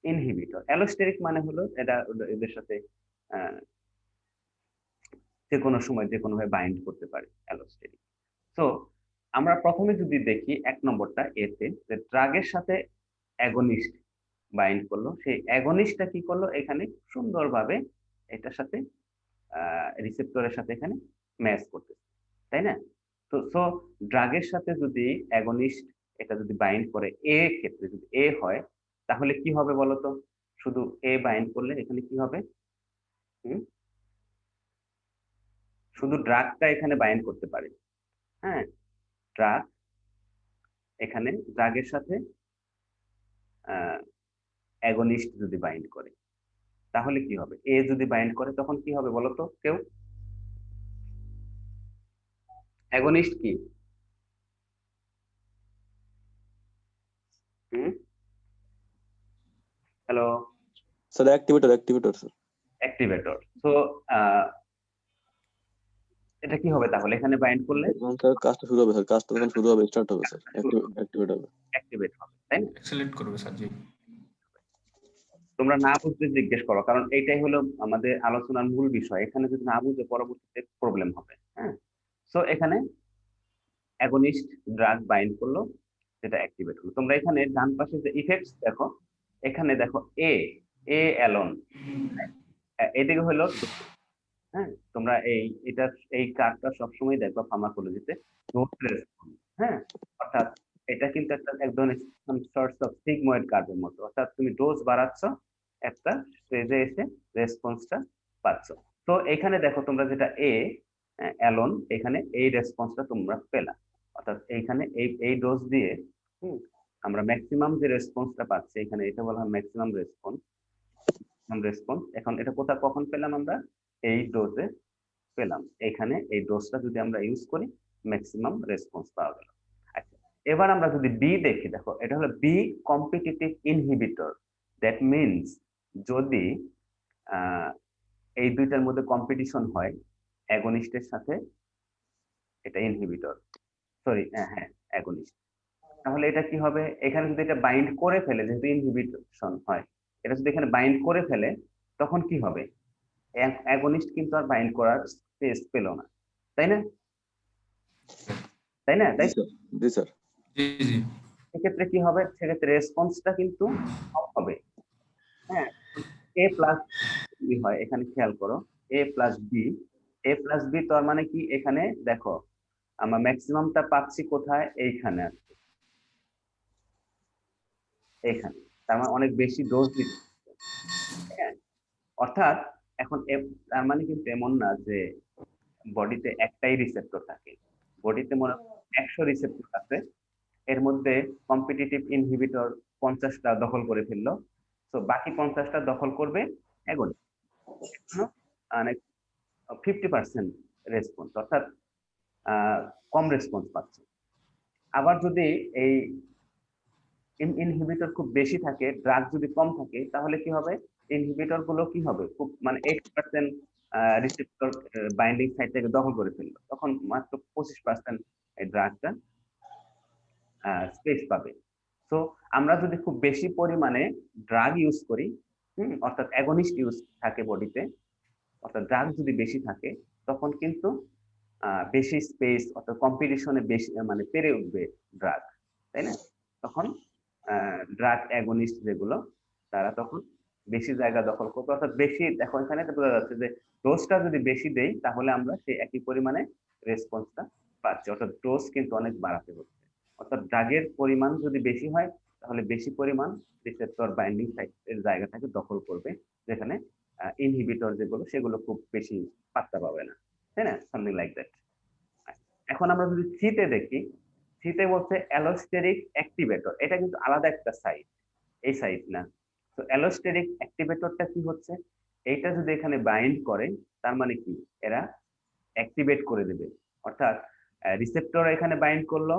ইনহিবিটর। অ্যালোস্টেরিক মানে হলো এটা এদের সাথে যে কোনো সময় যে কোনো ভাবে বাইন্ড করতে পারে অ্যালোস্টেরিক। তো আমরা প্রথমে যদি দেখি 1 নম্বরটা এতে, যে ড্রাগের সাথে অ্যাগনিস্ট বাইন্ড করলো, সেই অ্যাগনিস্টটা কি করলো এখানে সুন্দরভাবে এটার সাথে রিসেপ্টরের সাথে এখানে ম্যাচ করতেছে, তাই না? তো সো ড্রাগের সাথে যদি অ্যাগনিস্ট এটা যদি বাইন্ড করে, এ ক্ষেত্রে যদি এ হয় তাহলে কি হবে বলতো? শুধু এ বাইন্ড করলে এখানে কি হবে? শুধু ড্রাগটা এখানে বাইন্ড করতে পারে। হ্যাঁ, ড্রাগ এখানে ড্রাগের সাথে অ্যাগনিস্ট যদি বাইন্ড করে তাহলে কি হবে? এ যদি বাইন্ড করে তখন কি হবে বলতো কেউ? অ্যাগনিস্ট কি? Hello, sir activator sir. Activator. তো এটা কি হবে তাহলে এখানে বাইন্ড করলে? যখন স্যার কাজটা শুরু হবে স্যার, কাজটা যখন শুরু হবে স্টার্ট হবে স্যার, অ্যাক্টিভেট হবে। অ্যাক্টিভেট হবে, তাই না? এক্সেলেন্ট করবে স্যার, জি। তোমরা না বুঝতে জিজ্ঞেস করো, কারণ এইটাই হলো আমাদের আলোচনার মূল বিষয়। এখানে যদি না বুঝে পরবর্তীতে প্রবলেম হবে। হ্যাঁ, সো এখানে অ্যাগনিস্ট ড্রাগ বাইন্ড করলো, সেটা অ্যাক্টিভেট হলো। তোমরা এখানে ডান পাশে যে ইফেক্টস দেখো, এখানে দেখো এ এ অ্যালন, এদিকে হলো dose। হ্যাঁ, তোমরা এই কার্ডটা সবসময় দেখবা ফার্মাকোলজিতে, ডোজ রেসপন্স। হ্যাঁ, অর্থাৎ এটা কিন্তু একটা এক ধরনের সর্টস অফ সিগময়েড কার্ভের মতো, অর্থাৎ তুমি ডোজ বাড়াচ্ছ, একটা স্টেজে এসে রেসপন্সটা পাচ্ছ। তো এখানে দেখো তোমরা যেটা অ্যালন, এখানে এই রেসপন্সটা তোমরা পেলা, অর্থাৎ এইখানে এই ডোজ দিয়ে আমরা ম্যাক্সিমাম যে রেসপন্সটা পাচ্ছি, এখানে এটা বলা হয় ম্যাক্সিমাম রেসপন্স। এখন এটা কোথায় কখন পেলাম আমরা? এই ডোজে পেলাম। এখানে এই ডোজটা যদি আমরা ইউজ করি ম্যাক্সিমাম রেসপন্স পাওয়া গেল। আচ্ছা, এবার আমরা যদি বি দেখি, দেখো এটা হলো B competitive inhibitor. That means যদি এই দুইটার মধ্যে কম্পিটিশন হয় অ্যাগনিস্টের সাথে, এটা ইনহিবিটর, সরি হ্যাঁ অ্যাগনিস্ট, তাহলে এটা কি হবে? এখানে যদি এটা বাইন্ড করে ফেলে, যেহেতু ইনহিবিশন হয়, এটা যদি এখানে বাইন্ড করে ফেলে তখন কি হবে? অ্যাগনিস্ট কিন্তু আর বাইন্ড করার স্পেস পেল না, তাই না? তাই না? তাই জি স্যার। জি জি। সেক্ষেত্রে কি হবে? সেক্ষেত্রে রেসপন্সটা কিন্তু কম হবে। হ্যাঁ, এ প্লাস বি হয়, এখানে খেয়াল করো, এ প্লাস বি। এ প্লাস বি তার মানে কি? এখানে দেখো আমরা ম্যাক্সিমামটা পাচ্ছি কোথায়? এইখানে আর কি, এইখানে। তার মানে অনেক বেশি ডোজ দিচ্ছে। হ্যাঁ, অর্থাৎ এখন তার মানে কিন্তু এমন না যে বডিতে একটাই রিসেপ্টর থাকে। বডিতে মনে 100 রিসেপ্টর আছে, এর মধ্যে কম্পিটিটিভ ইনহিবিটর 50টা দখল করে ফেললো, তো বাকি 50টা দখল করবে অ্যাগনিস্ট। মানে 50% রেসপন্স, অর্থাৎ কম রেসপন্স পাচ্ছে। আবার যদি এই ইনহিবিটর খুব বেশি থাকে, ড্রাগ যদি কম থাকে, তাহলে কি হবে? ইনহিবিটর গুলো কি হবে? খুব মানে 8% রিসেপ্টর বাইন্ডিং সাইট থেকে দখল করে ফেললো, তখন মাত্র 25% এই ড্রাগটা স্পেস পাবে। তো আমরা যদি খুব বেশি পরিমাণে ড্রাগ ইউজ করি, অর্থাৎ অ্যাগনিস্ট ইউজ থাকে বডিতে, অর্থাৎ ড্রাগ যদি বেশি থাকে তখন কিন্তু বেশি স্পেস অর্থাৎ কম্পিটিশনে বেশি মানে পেরে উঠবে ড্রাগ, তাই না? তখন ড্রাগ অ্যাগনিস্ট যেগুলো তারা তখন বেশি জায়গা দখল করবে, অর্থাৎ বেশি। দেখো এখানে তো বোঝা যাচ্ছে যে ডোজটা যদি বেশি দেই তাহলে আমরা সেই একই পরিমাণে রেসপন্সটা পাচ্ছি, অর্থাৎ ডোজ কিন্তু অনেক বাড়াতে হচ্ছে। অর্থাৎ ড্রাগের পরিমাণ যদি বেশি হয় তাহলে বেশি পরিমাণ রিসেপ্টর বাইন্ডিং সাইটের জায়গাটাকে দখল করবে, যেখানে ইনহিবিটর যেগুলো সেগুলো খুব বেশি পাত্তা পাবে না, তাই না? Something like that. এখন আমরা যদি সিতে দেখি, সিতে বলছে অ্যালোস্টেরিক অ্যাক্টিভেটর, এটা কিন্তু আলাদা একটা সাইট, এই সাইট না। তো অ্যালোস্টেরিক অ্যাক্টিভেটরটা কি হচ্ছে, এইটা যদি এখানে বাইন্ড করে তার মানে কি এরা অ্যাক্টিভেট করে দেবে, অর্থাৎ রিসেপ্টর এখানে বাইন্ড করলো,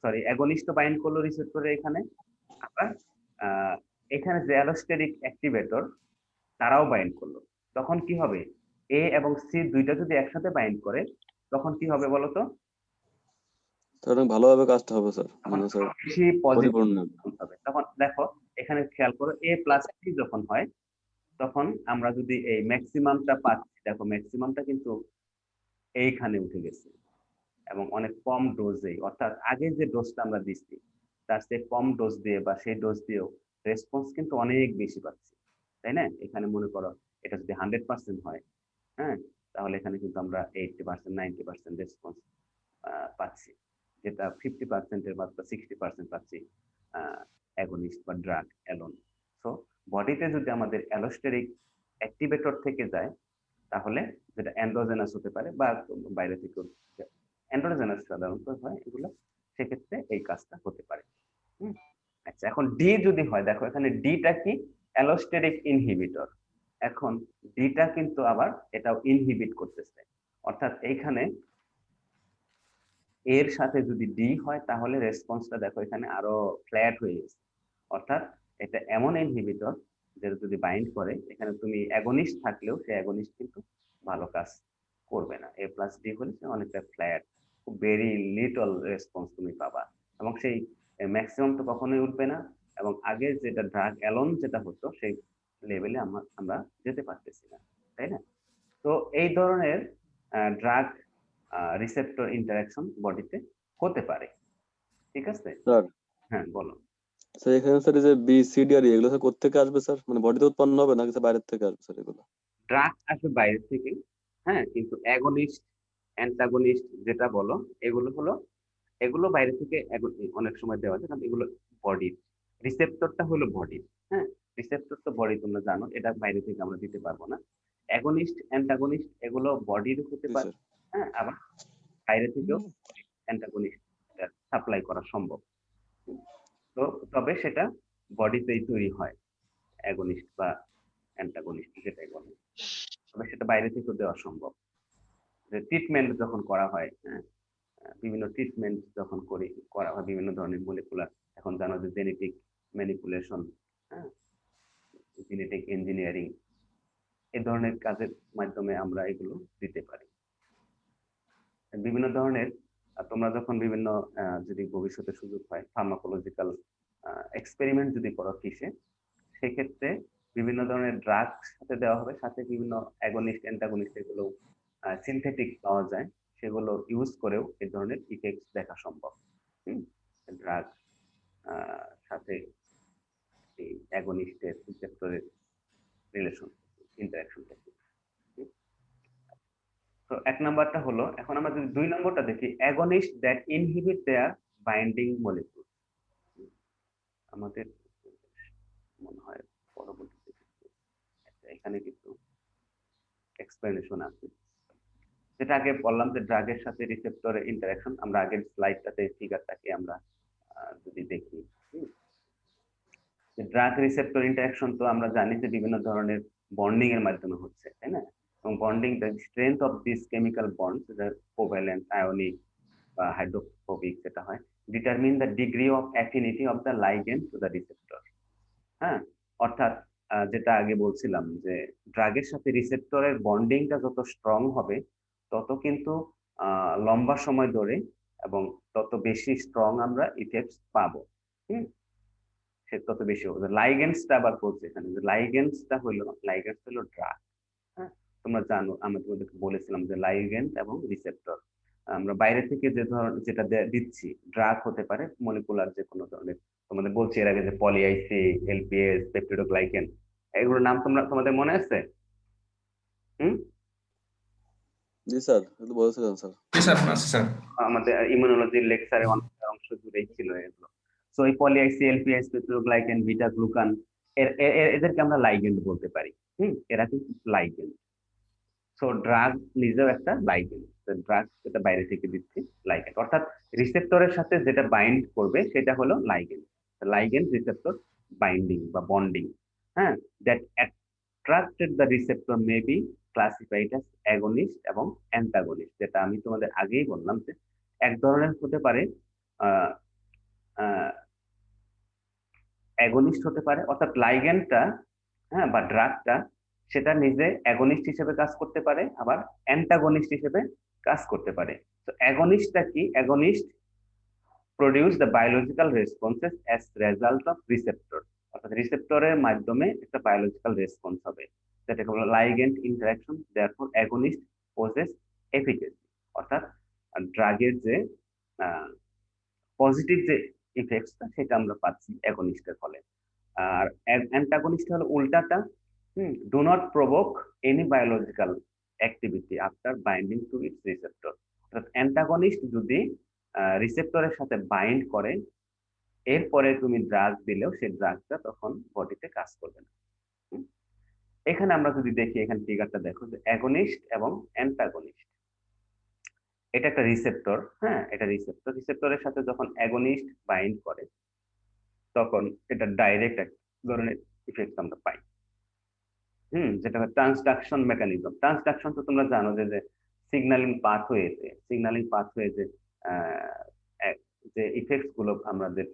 সরি অ্যাগনিস্ট বাইন্ড করলো রিসেপ্টরে এখানে, আবার এখানে যে অ্যালোস্টেরিক অ্যাক্টিভেটর তারাও বাইন্ড করলো, তখন কি হবে, এ এবং সি দুইটা যদি একসাথে বাইন্ড করে তখন কি হবে বলতো? স্যার অনেক ভালোভাবে কাজটা হবে স্যার, তখন মানে স্যার বেশি পজিটিভ পরিপূর্ণ। হবে। তখন দেখো এখানে খেয়াল করো, এ প্লাস সি যখন হয় তখন আমরা যদি এই ম্যাক্সিমামটা পাচ্ছি, দেখো ম্যাক্সিমামটা কিন্তু এইখানে উঠে গেছে এবং অনেক কম ডোজে, অর্থাৎ আগে যে ডোজটা আমরা দিচ্ছি তার চেয়ে কম ডোজ দিয়ে বা সেই ডোজ দিয়েও রেসপন্স কিন্তু অনেক বেশি পাচ্ছি, তাই না? এখানে মনে করো এটা যদি 100% হয়, হ্যাঁ, তাহলে এখানে কিন্তু আমরা 80% 90% রেসপন্স পাচ্ছি, যেটা 50%-এর বা 60% পাচ্ছি অ্যাগনিস্ট বা ড্রাগ অ্যালোন। সো বডিতে যদি আমাদের অ্যালোস্টেরিক অ্যাক্টিভেটর থেকে যায় তাহলে, যেটা অ্যান্ড্রোজেনাস হতে পারে বা বাইরে থেকে অ্যান্ড্রোজেনাস সাধারণত হয় এগুলো, সেক্ষেত্রে এই কাজটা হতে পারে। আচ্ছা, এখন ডি যদি হয়, দেখো এখানে ডিটা কি, অ্যালোস্টেরিক ইনহিবিটর। এখন ডিটা কিন্তু আবার এটাও ইনহিবিট করতেছে, অর্থাৎ এইখানে এর সাথে যদি ডি হয় তাহলে রেসপন্সটা দেখো এখানে আরো ফ্ল্যাট হয়ে গেছে, অর্থাৎ এটা এমন ইনহিবিটর যেটা যদি বাইন্ড করে, এখানে তুমি অ্যাগনিস্ট থাকলেও সেই অ্যাগনিস্ট কিন্তু ভালো কাজ করবে না। এ প্লাস ডি হলে অনেকটা ফ্ল্যাট, খুব ভেরি লিটল রেসপন্স তুমি পাবা, এবং সেই ম্যাক্সিমাম তো কখনোই উঠবে না, এবং আগে যেটা ড্রাগ অ্যালোন যেটা হতো সেই লেভেলে আমরা যেতে পারতেছি না, তাই না? তো এই ধরনের ড্রাগ রিসেপ্টর ইন্টারাকশন বডিতে হতে পারে, ঠিক আছে? স্যার হ্যাঁ বলো। স্যার এখানে স্যার এই যে বি সি ডি আর এগুলো স্যার কোত্থেকে আসবে স্যার, মানে বডিতে উৎপন্ন হবে নাকি স্যার বাইরের থেকে আসবে স্যার এগুলো? ড্রাগ আসবে বাইরে থেকে, হ্যাঁ, কিন্তু অ্যাগনিস্ট অ্যান্টাগনিস্ট যেটা বলো এগুলো বাইরে থেকে অনেক সময় দেওয়া যায়, কারণ এগুলো বডির, রিসেপ্টরটা হলো বডির, হ্যাঁ, রিসেপ্টর তো বডি তোমরা জানো, এটা বাইরে থেকে আমরা দিতে পারবো না। অ্যাগনিস্ট অ্যান্টাগনিস্ট এগুলো বডির হতে জি পারে, স্যার। হ্যাঁ, আবার বাইরে থেকেও অ্যান্টাগনিস্ট সাপ্লাই করা সম্ভব। তো তবে সেটা বডিতেই তৈরি হয়, অ্যাগনিস্ট বা অ্যান্টাগনিস্ট যেটাই বলে, তবে সেটা বাইরে থেকেও দেওয়া সম্ভব। যে ট্রিটমেন্ট যখন করা হয়, হ্যাঁ, বিভিন্ন ট্রিটমেন্ট যখন করা হয় বিভিন্ন ধরনের মলিকুলার, এখন জানো যে জেনেটিক ম্যানিপুলেশন, হ্যাঁ, জেনেটিক ইঞ্জিনিয়ারিং, এই ধরনের কাজের মাধ্যমে আমরা এগুলো দিতে পারি। বিভিন্ন ধরনের তোমরা যখন বিভিন্ন যদি ভবিষ্যতে সুযোগ হয় ফার্মাকোলজিক্যাল এক্সপেরিমেন্ট যদি করো কিসে, সেক্ষেত্রে বিভিন্ন ধরনের ড্রাগ সাথে দেওয়া হবে, সাথে বিভিন্ন অ্যাগনিস্ট অ্যান্টাগনিস্ট এগুলো সিনথেটিক পাওয়া যায়, সেগুলো ইউজ করেও এই ধরনের ইফেক্ট দেখা সম্ভব। ড্রাগ সাথে এই অ্যাগনিস্টের রিসেপ্টরের রিলেশন ইন্টারাকশন থেকে। তো এক নাম্বারটা হলো, এখন আমরা যদি দুই নম্বরটা দেখি, agonist that inhibit their binding molecule. আমাদের মনে হয় পরবর্তীতে এখানে কিছু এক্সপ্লেনেশন আছে, যেটা আগে বললাম যে ড্রাগের সাথে রিসেপ্টরের ইন্টারাকশন, আমরা আগের স্লাইডটাতে ফিগারটাকে আমরা যদি দেখি, ড্রাগ রিসেপ্টর ইন্টারাকশন তো আমরা জানি যে বিভিন্ন ধরনের বন্ডিং এর মাধ্যমে হচ্ছে, তাই না? এবং bonding, the strength of this chemical bonds, covalent, ionic বা হাইড্রোফোবিক যেটা হয়, determine the degree of affinity of the ligand to the receptor. হ্যাঁ, অর্থাৎ যেটা আগে বলছিলাম যে ড্রাগের সাথে রিসেপ্টরের বন্ডিংটা যত স্ট্রং হবে তত কিন্তু লম্বা সময় ধরে এবং তত বেশি স্ট্রং আমরা ইফেক্টস পাবো। সে তত বেশি হবে। লাইগেন্ডসটা আবার বলছে এখানে, যে লাইগেন্ডসটা হলো ড্রাগ। হ্যাঁ, তো তোমরা জানো, আমি তোমাদেরকে বলেছিলাম যে লাইগেন্ড এবং রিসেপ্টর, আমরা বাইরে থেকে যে ধরনের যেটা দিচ্ছি, ড্রাগ হতে পারে, মলিকুলার যে কোনো ধরনের, তোমাদের বলছি এর আগে যে পলিআইসি, এলপিএস, পেপটিডোগ্লাইকেন, এগুলোর নাম তোমাদের মনে আছে? হুম, জি স্যার, একটু বলেছিলেন স্যার। জি স্যার, মনে আছে স্যার। আমাদের ইমিউনোলজির লেকচারে অনেক অংশ জুড়েই ছিল এগুলো। সো এই পলিআইসি, এলপিএস, পেপটিডোগ্লাইকেন, বিটা গ্লুকান, এদেরকে আমরা লাইগেন্ড বলতে পারি। এরা কিন্তু লাইগেন্ড। সো ড্রাগ নিজেও একটা লাইগেন্ড, ড্রাগ যেটা বাইরে থেকে দিচ্ছি লাইগেন্ড, অর্থাৎ রিসেপ্টরের সাথে যেটা বাইন্ড করবে সেটা হলো লাইগেন্ড। লাইগেন্ড রিসেপ্টর বাইন্ডিং বা বন্ডিং, হ্যাঁ, that attracted the receptor may be classified as against এবং অ্যান্টাগনিস্ট, যেটা আমি তোমাদের আগেই বললাম যে এক ধরনের হতে পারে অ্যাগনিস্ট হতে পারে, অর্থাৎ লাইগেন্ডটা, হ্যাঁ, বা ড্রাগটা সেটা নিজে অ্যাগনিস্ট হিসেবে কাজ করতে পারে, আবার অ্যান্টাগনিস্ট হিসেবে কাজ করতে পারে। তো অ্যাগনিস্টটা কি? Agonist produce the biological responses as result of receptor, অর্থাৎ রিসেপ্টরের মাধ্যমে একটা বায়োলজিক্যাল রেসপন্স হবে, যেটাকে বলা ligand interaction, therefore agonist possess efficacy, অর্থাৎ ড্রাগের যে পজিটিভ যে ইফেক্টসটা সেটা আমরা পাচ্ছি অ্যাগনিস্টের ফলে। আর অ্যান্টাগনিস্ট হলো উল্টাটা, do not provoke any biological activity after binding to its receptor, অর্থাৎ অ্যান্টাগনিস্ট যদি রিসেপ্টরের সাথে বাইন্ড করে এরপরে তুমি ড্রাগ দিলেও সেই ড্রাগটা তখন বডিতে কাজ করবে না। এখানে আমরা যদি দেখি, এখানে ফিগারটা দেখো যে অ্যাগনিস্ট এবং অ্যান্টাগনিস্ট, এটা একটা রিসেপ্টর, হ্যাঁ, এটা রিসেপ্টর, রিসেপ্টরের সাথে যখন অ্যাগনিস্ট বাইন্ড করে তখন এটা ডাইরেক্ট এক ধরনের ইফেক্ট আমরা পাই, যেটা ট্রান্সডাকশন মেকানিজম। ট্রান্সডাকশন তো তোমরা জানো যে সিগন্যালিং পাথওয়ে যে ইফেক্টস গুলো আমাদের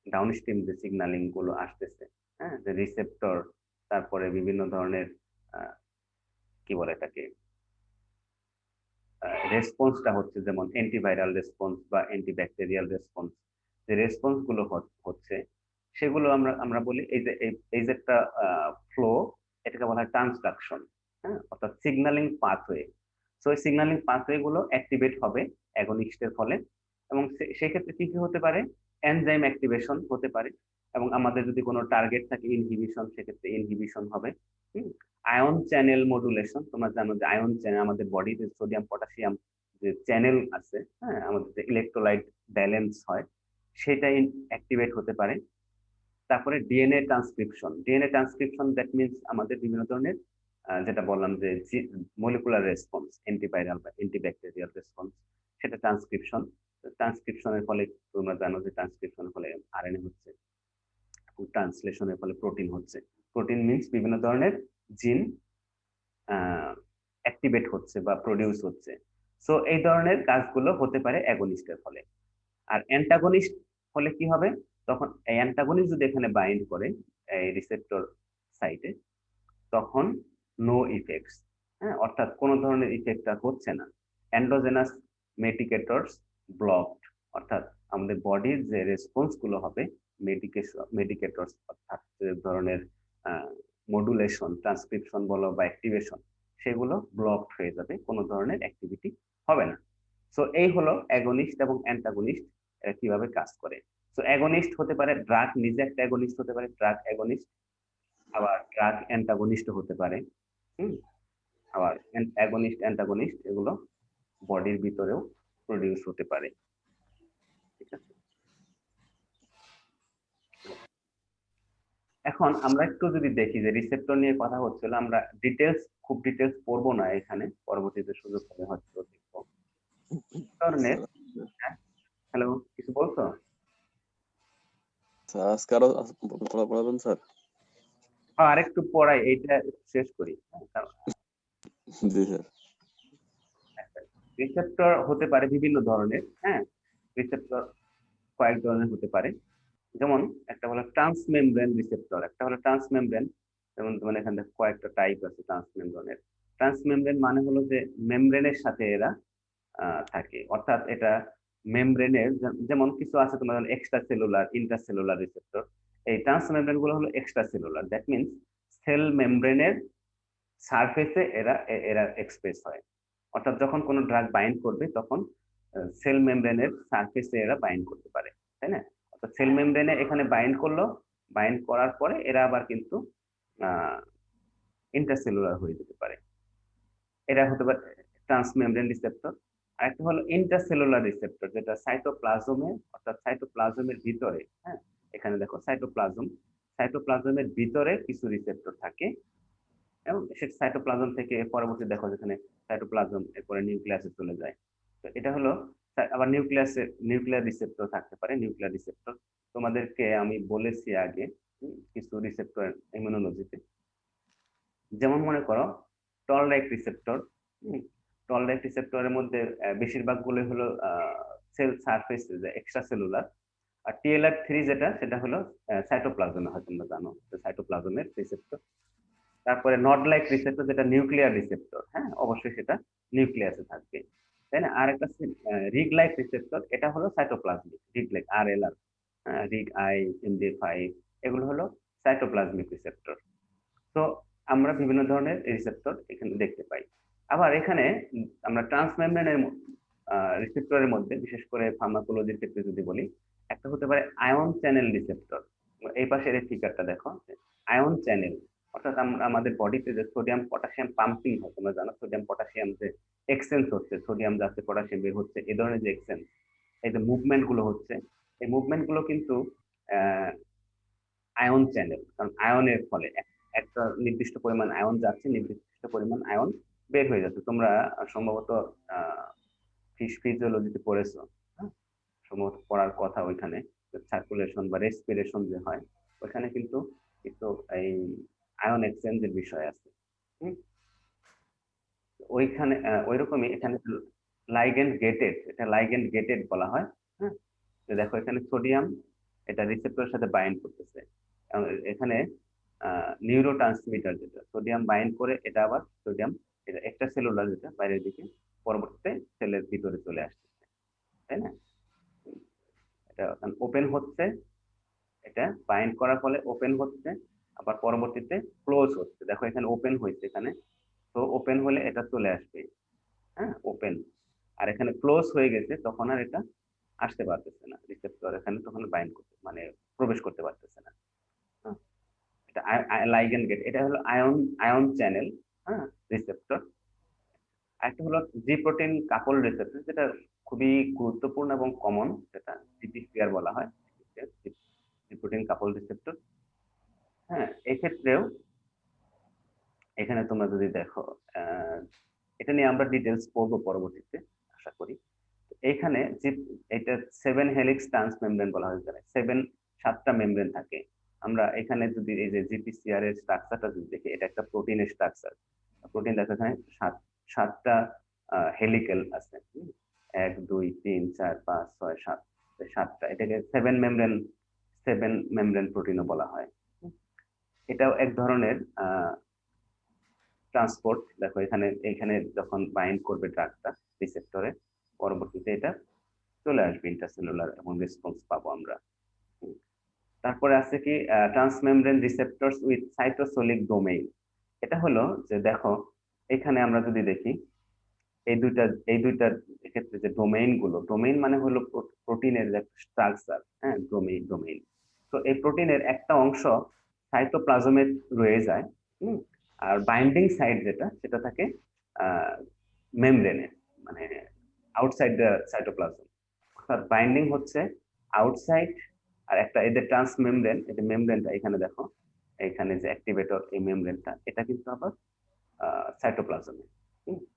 ডাউনস্ট্রিম যে সিগন্যালিং গুলো আসতেছে, হ্যাঁ, যে রিসেপ্টর, তারপরে বিভিন্ন ধরনের কি বলে এটাকে রেসপন্সটা হচ্ছে, যেমন অ্যান্টিভাইরাল রেসপন্স বা অ্যান্টিব্যাকটেরিয়াল রেসপন্স, যে রেসপন্স গুলো হচ্ছে সেগুলো আমরা বলি এই যে একটা ফ্লো, এটাকে বলা হয় ট্রান্সডাকশন, হ্যাঁ, অর্থাৎ সিগন্যালিং পাথওয়ে। সো এই সিগন্যালিং পাথওয়ে গুলো অ্যাক্টিভেট হবে অ্যাগনিস্টের ফলে, এবং সেক্ষেত্রে কি কি হতে পারে? এনজাইম অ্যাক্টিভেশন হতে পারে, এবং আমাদের যদি কোনো টার্গেট থাকে ইনহিবিশন, সেক্ষেত্রে ইনহিবিশন হবে। আয়ন চ্যানেল মডুলেশন, তোমরা জানো যে আয়ন চ্যানেল আমাদের বডিতে সোডিয়াম পটাশিয়াম যে চ্যানেল আছে, হ্যাঁ, আমাদের যে ইলেকট্রোলাইট ব্যালেন্স হয় সেটা অ্যাক্টিভেট হতে পারে। তারপরে ডিএনএ ট্রান্সক্রিপশন দ্যাট মিনস আমাদের বিভিন্ন ধরনের যেটা বললাম যে মলিকুলার রেসপন্স, অ্যান্টিভাইরাল বা অ্যান্টিব্যাকটেরিয়াল রেসপন্স, সেটা ট্রান্সক্রিপশনের ফলে তোমরা জানো যে ট্রান্সক্রিপশনের ফলে আরএনএ হচ্ছে, ট্রান্সলেশনের ফলে প্রোটিন হচ্ছে। প্রোটিন মিনস বিভিন্ন ধরনের জিন অ্যাক্টিভেট হচ্ছে বা প্রডিউস হচ্ছে। সো এই ধরনের কাজগুলো হতে পারে অ্যাগনিস্টের ফলে। আর অ্যান্টাগনিস্ট হলে কি হবে? তখন এই অ্যান্টাগনিস্ট যদি এখানে বাইন্ড করে এই রিসেপ্টর সাইটে, তখন নো ইফেক্টস, হ্যাঁ, অর্থাৎ কোনো ধরনের ইফেক্ট আর হচ্ছে না। এন্ডোজেনাস মেডিকেটরস ব্লকড, অর্থাৎ আমাদের বডির যে রেসপন্স গুলো হবে মেডিকেটরস, অর্থাৎ যে ধরনের মডুলেশন, ট্রান্সক্রিপশন বলো বা অ্যাক্টিভেশন, সেগুলো ব্লকড হয়ে যাবে, কোনো ধরনের অ্যাক্টিভিটি হবে না। সো এই হলো অ্যাগনিস্ট এবং অ্যান্টাগনিস্ট কিভাবে কাজ করে। সো অ্যাগনিস্ট হতে পারে, ড্রাগ নিজে একটা অ্যাগনিস্ট হতে পারে, ড্রাগ অ্যাগনিস্ট, আবার ড্রাগ অ্যান্টাগনিস্ট হতে পারে। আবার অ্যাগনিস্ট অ্যান্টাগনিস্ট এগুলো বডির ভিতরেও প্রডিউস হতে পারে। ঠিক আছে, এখন আমরা একটু যদি দেখি যে রিসেপ্টর নিয়ে কথা হচ্ছিল, আমরা খুব ডিটেলস পড়বো না এখানে, পরবর্তীতে সুযোগ পেলে হয়তো দেখবো। ধরনের, হ্যালো, কিছু বলছো? আজকে আরো পড়াবেন স্যার? আরেকটু পড়াই, এইটা শেষ করি। জি স্যার। রিসেপ্টর হতে পারে বিভিন্ন ধরনের, হ্যাঁ, রিসেপ্টর কয়েক ধরনের হতে পারে। যেমন একটা হলো ট্রান্সমেমব্রেন রিসেপ্টর, একটা হলো ট্রান্সমেমব্রেন, যেমন তোমার এখানে কয়েকটা টাইপ আছে ট্রান্সমেমব্রেনের। ট্রান্সমেমব্রেন মানে হলো যে মেমব্রেনের সাথে এরা থাকে, অর্থাৎ এটা মেমব্রেনের, যেমন কিছু আছে তোমার এক্সট্রা সেলুলার, ইন্ট্রাসেলুলার রিসেপ্টর। এই ট্রান্সমেমব্রেন গুলো হলো extra cellular, that means cell মেমব্রেনের সারফেসে এরা এক্সপ্রেস হয়। অর্থাৎ যখন কোনো ড্রাগ বাইন্ড করবে তখন সেল মেমব্রেনের সারফেসে এরা বাইন্ড করতে পারে, তাই না? অর্থাৎ সেল মেমব্রেনে এখানে বাইন্ড করলো, বাইন্ড করার পরে এরা আবার কিন্তু ইন্টারসেলুলার হয়ে যেতে পারে। এটা হতে পারে ট্রান্সমেমব্রেন রিসেপ্টর। আরেকটা হলো ইন্টারসেলুলার রিসেপ্টর, যেটা সাইটোপ্লাজমে অর্থাৎ সাইটোপ্লাজমের ভিতরে, হ্যাঁ এখানে দেখো সাইটোপ্লাজমের ভিতরে কিছু রিসেপ্টর থাকে এবং সেটা সাইটোপ্লাজম থেকে পরবর্তী দেখো যেখানে সাইটোপ্লাজম এরপরে নিউক্লিয়াসে চলে যায়। তো এটা হলো আবার নিউক্লিয়ার রিসেপ্টর থাকতে পারে। নিউক্লিয়ার রিসেপ্টর তোমাদেরকে আমি বলেছি আগে কিছু রিসেপ্টর ইমিউনোলজিতে, যেমন মনে করো টল লাইক রিসেপ্টর। টল লাইক রিসেপ্টরের মধ্যে বেশিরভাগগুলো হলো সেল সারফেস এক্সট্রা সেলুলার। আর TLR3 যেটা সেটা হলো সাইটোপ্লাজমে, হয়তো তোমরা জানো সাইটোপ্লাজমের রিসেপ্টর। তারপরে নড লাইক রিসেপ্টর যেটা নিউক্লিয়ার রিসেপ্টর, হ্যাঁ অবশ্যই সেটা নিউক্লিয়াসে থাকবে, তাই না? আর একটা রিগ লাইক রিসেপ্টর, এটা হলো cytoplasmic. Rig like RLR, rig I, MD5, এগুলো হলো সাইটোপ্লাজমিক রিসেপ্টর। তো আমরা বিভিন্ন ধরনের রিসেপ্টর এখানে দেখতে পাই। আবার এখানে আমরা ট্রান্সমেমব্রেনের রিসেপ্টরের মধ্যে বিশেষ করে ফার্মাকোলজির ক্ষেত্রে যদি বলি, একটা হতে পারে আয়ন চ্যানেল রিসেপ্টর। এই পাশের এই ফিগারটা দেখো, আয়ন চ্যানেল অর্থাৎ আমরা আমাদের বডিতে যে সোডিয়াম পটাশিয়াম পাম্পিং হয়, তোমরা জানো সোডিয়াম পটাশিয়াম যে এক্সচেঞ্জ হচ্ছে, সোডিয়াম যাচ্ছে পটাশিয়াম বের হচ্ছে, এই ধরনের যে এক্সচেঞ্জ, এই যে মুভমেন্ট গুলো হচ্ছে, এই মুভমেন্ট গুলো কিন্তু আয়ন চ্যানেল। কারণ আয়নের ফলে একটা নির্দিষ্ট পরিমাণ আয়ন যাচ্ছে, নির্দিষ্ট পরিমাণ আয়ন বের হয়ে যাচ্ছে। তোমরা সম্ভবত ফিজিওলজিতে পড়েছো, হ্যাঁ সম্ভবত পড়ার কথা ওইখানে, সার্কুলেশন বা রেসপিরেশন যে হয় ওইখানে কিন্তু এই আয়ন এক্সচেঞ্জের বিষয় আছে। ওইখানে ওইরকমই এখানে লাইগেন্ড গেটেড, এটা লাইগেন্ড গেটেড বলা হয়। হ্যাঁ দেখো এখানে সোডিয়াম এটা রিসেপ্টরের সাথে বাইন্ড করতেছে, এখানে নিউরো ট্রান্সমিটার যেটা সোডিয়াম বাইন্ড করে, এটা আবার সোডিয়াম এটা একটা সেলুলার যেটা বাইরের দিকে পরবর্তীতে সেলের ভিতরে চলে আসতেছে, তাই না? এটা ওপেন হচ্ছে, এটা বাইন্ড করার ফলে ওপেন হচ্ছে, আবার পরবর্তীতে ক্লোজ হচ্ছে। দেখো এখানে ওপেন হয়েছে এখানে, তো ওপেন হলে এটা চলে আসবে, হ্যাঁ ওপেন। আর এখানে ক্লোজ হয়ে গেছে, তখন আর এটা আসতে পারতেছে না, রিসেপ্টর এখানে তখন বাইন্ড করতে মানে প্রবেশ করতে পারতেছে না। এটা লাইগেন্ড গেট, এটা হলো আয়ন চ্যানেল, হ্যাঁ রিসেপ্টর। একটা হলো জি প্রোটিন কাপল রিসেপ্টর, যেটা খুবই গুরুত্বপূর্ণ এবং কমন, যেটা GPCR বলা হয়, জি প্রোটিন কাপল রিসেপ্টর। হ্যাঁ এক্ষেত্রেও এখানে তোমরা যদি দেখো এটা নিয়ে আমরা ডিটেলস পড়বো পরবর্তীতে আশা করি। এখানে যে এটা 7 হেলিক্স ট্রান্সমেমব্রেন বলা হয়, 7টা মেমব্রেন থাকে। আমরা এখানে যদি এই যে GPCR এর স্ট্রাকচারটা যদি দেখি, এটা একটা প্রোটিনের স্ট্রাকচার। প্রোটিন দেখো এখানে 7টা হেলিক্যাল আছে, 1 2 3 4 5 6 7, 7টা, এটাকে 7 মেমব্রেন প্রোটিনও বলা হয়। এটাও এক ধরনের ট্রান্সপোর্ট। দেখো এখানে যখন বাইন্ড করবে ড্রাগটা রিসেপ্টরে, পরবর্তীতে এটা চলে আসবে ইন্টারসেলুলার এবং রেসপন্স পাবো আমরা। তারপরে আছে কি ট্রান্সমেমব্রেন রিসেপ্টরস উইথ সাইটোসোলিক ডোমেইন। এটা হলো যে দেখো এখানে আমরা যদি দেখি এই দুইটার ক্ষেত্রে যে ডোমেইন মানে হলো প্রোটিনের যে স্ট্রাকচার, হ্যাঁ ডোমেইন। তো এই প্রোটিনের একটা অংশ সাইটোপ্লাজমে রয়ে যায়, আর বাইন্ডিং সাইড যেটা সেটা থাকে মেমব্রেনে, মানে আউটসাইড দ্য সাইটোপ্লাজম। অর্থাৎ বাইন্ডিং হচ্ছে আউটসাইড, আর একটা এদের ট্রান্সমেমব্রেন, এই যে মেমব্রেনটা এখানে দেখো, এখানে যে অ্যাক্টিভেটর এই মেমব্রেনটা, এটা কিন্তু আবার সাইটোপ্লাজমে।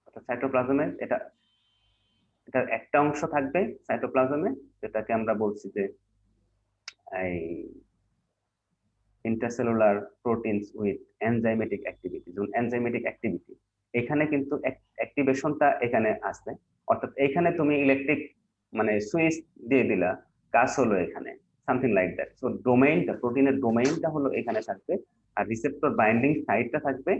অর্থাৎ সাইটোপ্লাজমে এটার একটা অংশ থাকবে সাইটোপ্লাজমে, যেটাকে আমরা বলছি যে এই intercellular proteins with enzymatic activity. যেমন এনজাইমেটিক অ্যাক্টিভিটি এখানে কিন্তু অ্যাক্টিভেশনটা এখানে আসবে, অর্থাৎ এখানে তুমি ইলেকট্রিক মানে সুইচ দিয়ে দিলা, কাজ হলো এখানে, সামথিং লাইক দ্যাট। সো ডোমেইনটা, প্রোটিনের ডোমেইনটা হলো এখানে থাকবে, আর রিসেপ্টর বাইন্ডিং সাইটটা থাকবে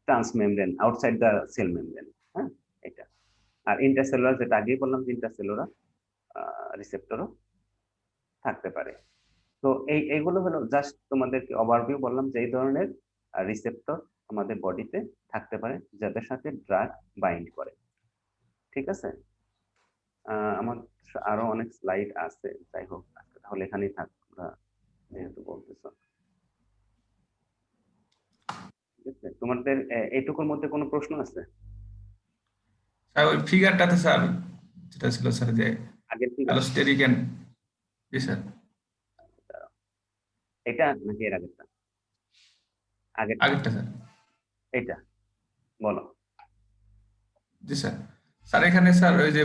transmembrane outside the cell membrane. হ্যাঁ এটা। আর ইন্টারসেলুলার যেটা আগেই বললাম যে ইন্টারসেলুলার রিসেপ্টরও থাকতে পারে। তো এইগুলো হলো জাস্ট তোমাদেরকে ওভারভিউ বললাম যে এই ধরনের রিসেপ্টর আমাদের বডিতে থাকতে পারে যাদের সাথে ড্রাগ বাইন্ড করে। ঠিক আছে? আমার আরো অনেক স্লাইড আছে, যাই হোক তাহলে এখানেই থাক, যেহেতু বলতেছ। ঠিক আছে, তোমাদের এইটুকুর মধ্যে কোনো প্রশ্ন আছে? স্যার ওই ফিগারটাতে স্যার যেটা ছিল স্যার যে আগের কি অ্যালোস্টেরিক এন্ড, জি স্যার এটা নাকি এর আগেরটা? আগেরটা, আগেরটা স্যার। এইটা বলো। জি স্যার। স্যার এখানে স্যার ওই যে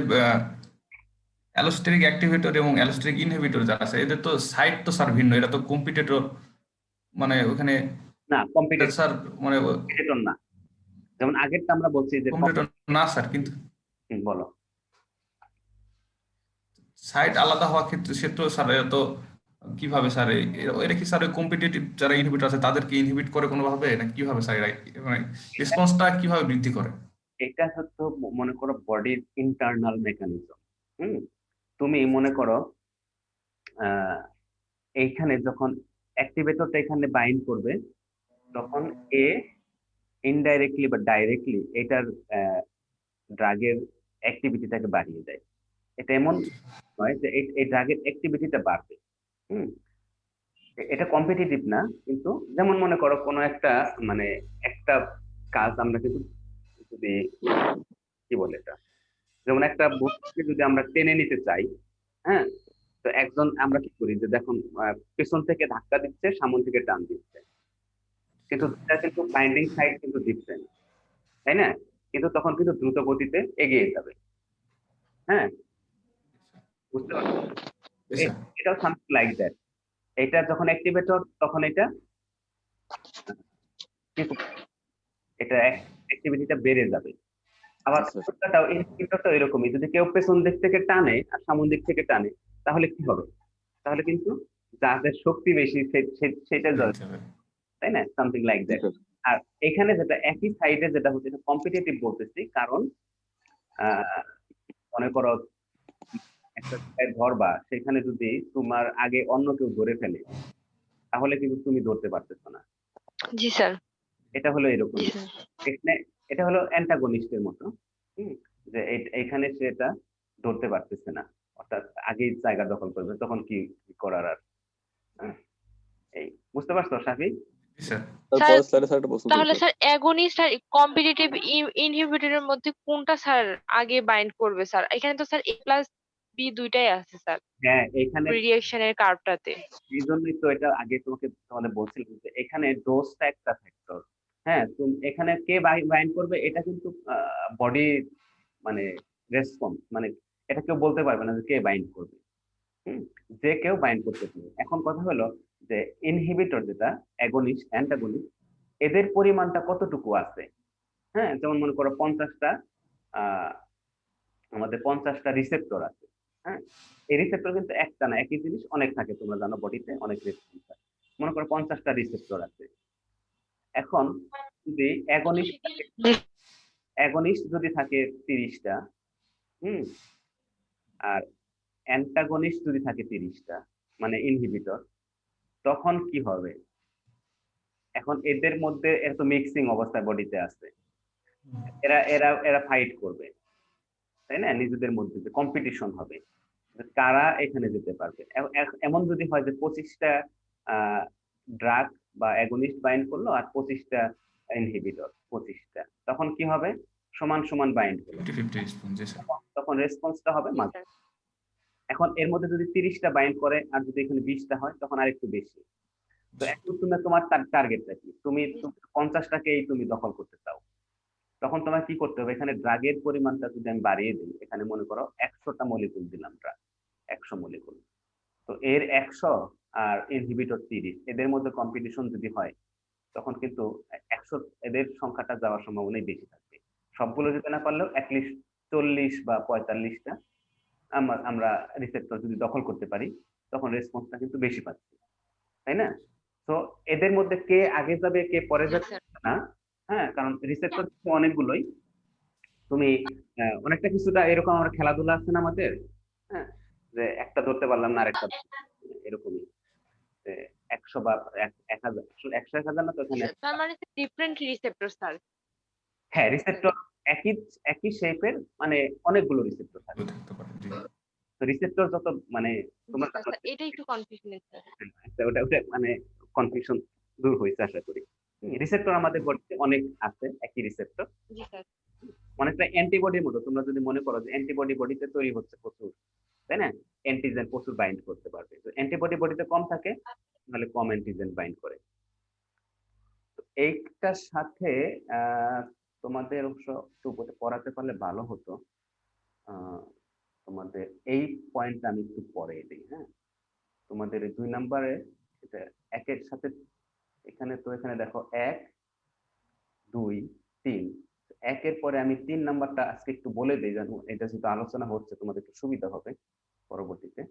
অ্যালোস্টেরিক অ্যাক্টিভেটর এবং অ্যালোস্টেরিক ইনহিবিটর যা আছে এদের তো সাইট তো স্যার ভিন্ন, এটা তো কম্পিটিটর, মানে ওখানে না, এটা স্যার মানে কম্পিটিটর না। যেমন আগেরটা আমরা বলছি যে কম্পিটিটর না স্যার, কিন্তু বলো। সাইট আলাদা হওয়ার ক্ষেত্রে সে তো স্যার এটা তো কিভাবে স্যার এরা কি স্যার ওই কম্পিটিটিভ যারা ইনহিবিটর আছে তাদেরকে ইনহিবিট করে কোনোভাবে, না কিভাবে স্যার এরা মানে রেসপন্সটা কিভাবে বৃদ্ধি করে? এটা হচ্ছে মনে করো বডির ইন্টারনাল মেকানিজম। তুমি মনে করো এইখানে যখন অ্যাক্টিভেটরটা এখানে বাইন্ড করবে, তখন এ ইনডাইরেক্টলি বা ডাইরেক্টলি এটার ড্রাগের অ্যাক্টিভিটিটাকে বাড়িয়ে দেয়। এটা এমন নয় যে এই ড্রাগের অ্যাক্টিভিটিটা বাড়বে। হুম এটা কম্পিটিটিভ না, কিন্তু যেমন মনে করো কোনো একটা মানে একটা কাজ আমরা কিন্তু যদি কি বলে এটা, যেমন একটা বস্তুকে যদি আমরা টেনে নিতে চাই, হ্যাঁ, তো একজন আমরা কি করি যে দেখুন পেছন থেকে ধাক্কা দিচ্ছে, সামন থেকে টান দিচ্ছে, কিন্তু এটা কিন্তু বাইন্ডিং সাইড কিন্তু ডিফারেন্ট, তাই না? কিন্তু তখন কিন্তু দ্রুত গতিতে এগিয়ে যাবে। হ্যাঁ, বুঝতে পারছো? জি স্যার। এটাও সামথিং লাইক দ্যাট। এটা যখন অ্যাক্টিভেটর তখন এটা কিন্তু এটা অ্যাক্টিভিটিটা বেড়ে যাবে। আবার আচ্ছা। উল্টাটাও ইনহিবিটরটাও এরকমই, যদি কেউ পেছন দিক থেকে টানে আর সামন দিক থেকে টানে তাহলে কি হবে? তাহলে কিন্তু যাদের শক্তি বেশি সেটা জয়, তাই না? Something like that. আর এখানে যেটা একই সাইডে যেটা হচ্ছে এটা কম্পিটিটিভ বলতেছি, কারণ মনে করো একটা জায়গায় ধরবা, সেখানে যদি তোমার আগে অন্য কেউ ধরে ফেলে তাহলে কিন্তু তুমি ধরতে পারতেছো না। জি স্যার। এটা হলো এরকম। জি স্যার। এখানে এটা হলো অ্যান্টাগনিস্টের মতো, যে এখানে সেটা ধরতে পারতেছে না, অর্থাৎ আগেই জায়গা দখল করবে, তখন কি করার আর। হ্যাঁ, এই বুঝতে পারছো শাফি? জি স্যার। পরের স্লাইডে স্যার একটা প্রশ্ন ছিল তাহলে স্যার। স্যার অ্যাগনিস্ট আর কম্পিটিটিভ ইনহিবিটরের মধ্যে কোনটা স্যার আগে বাইন্ড করবে স্যার? এখানে তো স্যার এ প্লাস বি দুইটাই আছে স্যার হ্যাঁ, এখানে রিঅ্যাকশনের কার্ভটাতে। এই জন্যই তো এটা আগে তোমাদের বলছিলাম যে এখানে ডোজটা একটা ফ্যাক্টর। হ্যাঁ, তুমি এখানে কে বাইন্ড করবে এটা কিন্তু বডি মানে রেসপন্স, মানে এটা কেউ বলতে পারবে না যে কে বাইন্ড করবে। যে কেউ বাইন্ড করতে পারে। এখন কথা হলো যে ইনহিবিটর যেটা অ্যাগনিস্ট অ্যান্টাগনিস্ট, এদের পরিমাণটা কতটুকু আছে। হ্যাঁ, যেমন মনে করো 50টা আমাদের 50টা রিসেপ্টর আছে। হ্যাঁ, এই রিসেপ্টর কিন্তু একটা না, একই জিনিস অনেক থাকে, তোমরা জানো বডিতে অনেক রেসপন্স থাকে। মনে করো 50টা রিসেপ্টর আছে। এখন যদি অ্যাগনিস্ট যদি থাকে 30টা, আর অ্যান্টাগনিস্ট যদি থাকে 30টা, মানে ইনহিবিটর, তখন কি হবে? এখন এদের মধ্যে এত মিক্সিং অবস্থায় বডিতে আছে, এরা এরা এরা ফাইট করবে, তাই না? নিজেদের মধ্যে যে কম্পিটিশন হবে কারা এখানে যেতে পারবে। এমন যদি হয় যে 25টা ড্রাগ বা অ্যাগনিস্ট বাইন্ড করলো আর 25টা ইনহিবিটর, 25টা, তখন কি হবে? সমান সমান বাইন্ড করলো, 50-50 রেসপন্স। জি স্যার। তখন রেসপন্সটা হবে মাঝে। এখন এর মধ্যে যদি 30টা বাইন্ড করে আর যদি এখানে 20টা হয় তখন আরেকটু বেশি। তো এখন তুমি তোমার টার্গেটটা কি? তুমি 50টাকেই তুমি দখল করতে চাও, তখন তোমার কি করতে হবে? এখানে ড্রাগের পরিমাণটা যদি আমি বাড়িয়ে দিই, এখানে মনে করো 100টা মলিকুল দিলাম ড্রাগ, 100 মলিকুল, তো এর 100 আর ইনহিবিটর 30, এদের মধ্যে কম্পিটিশন যদি হয় তখন কিন্তু 100 এদের সংখ্যাটা যাওয়ার সম্ভাবনাই বেশি থাকবে। সবগুলো যেতে না পারলেও অ্যাটলিস্ট 40 বা 45টা আমরা রিসেপ্টর যদি দখল করতে পারি তখন রেসপন্সটা কিন্তু বেশি পাচ্ছি, তাই না? তো এদের মধ্যে কে আগে যাবে কে পরে যাবে না। হ্যাঁ, কারণ রিসেপ্টর অনেকগুলোই, তুমি অনেকটা কিছুটা এরকম আমরা খেলাধুলা আছে না আমাদের, হ্যাঁ, যে একটা ধরতে পারলাম না আরেকটা, এরকমই 100 বা 1000, আসলে 100 1000 না তো এখানে। তার মানে ডিফারেন্ট রিসেপ্টর স্যার। হ্যাঁ, রিসেপ্টর একই শেপের মানে অনেকগুলো রিসেপ্টর থাকে। থাকতে পারে, জি। তো রিসেপ্টর যত মানে তোমরা স্যার এটা একটু কনফিউশন স্যার। ওটা মানে কনফিউশন দূর হয়েছে আশা করি। রিসেপ্টর আমাদের বডিতে অনেক আছে, একই রিসেপ্টর, জি স্যার। অনেকটা অ্যান্টিবডির মতো। তোমরা যদি মনে করো যে অ্যান্টিবডি বডিতে তৈরি হচ্ছে প্রচুর, তাই না? অ্যান্টিজেন প্রচুর বাইন্ড করতে পারবে। তো অ্যান্টিবডি বডিতে কম থাকে, তাহলে কম অ্যান্টিজেন বাইন্ড করে। তো এইটার সাথে আহ, তোমাদের অবশ্য একটু পড়াতে পারলে ভালো হতো। আহ, তোমাদের এই পয়েন্টটা আমি একটু পরে দিই, হ্যাঁ। তোমাদের 2 নম্বরে এটা একের সাথে এখানে তো এখানে দেখো 1 2 3, একের পরে আমি 3 নাম্বারটা আজকে একটু বলে দিই, জানো এটা যেহেতু আলোচনা হচ্ছে তোমাদের একটু সুবিধা হবে পরবর্তীতে।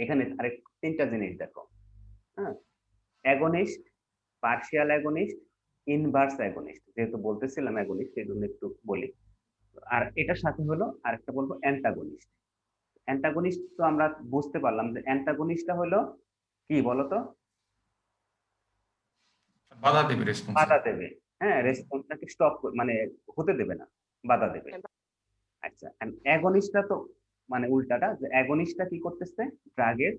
এখানে আরেক 3টা জিনিস দেখো, হ্যাঁ। Against, partial against, inverse against, যেহেতু বলতেছিলাম অ্যাগনিস্ট সেই জন্য একটু বলি। আর এটার সাথে হলো আরেকটা বলবো অ্যান্টাগনিস্ট। অ্যান্টাগনিস্ট তো আমরা বুঝতে পারলাম যে অ্যান্টাগনিস্টটা হলো কি বলতো? বাধা দেবে রেসপন্স। বাধা দেবে, হ্যাঁ, রেসপন্সটাকে স্টপ মানে হতে দেবে না, বাধা দেবে। আচ্ছা, অ্যাগনিস্টটা তো মানে উল্টাটা, যে অ্যাগনিস্টটা কি করতেছে? ড্রাগের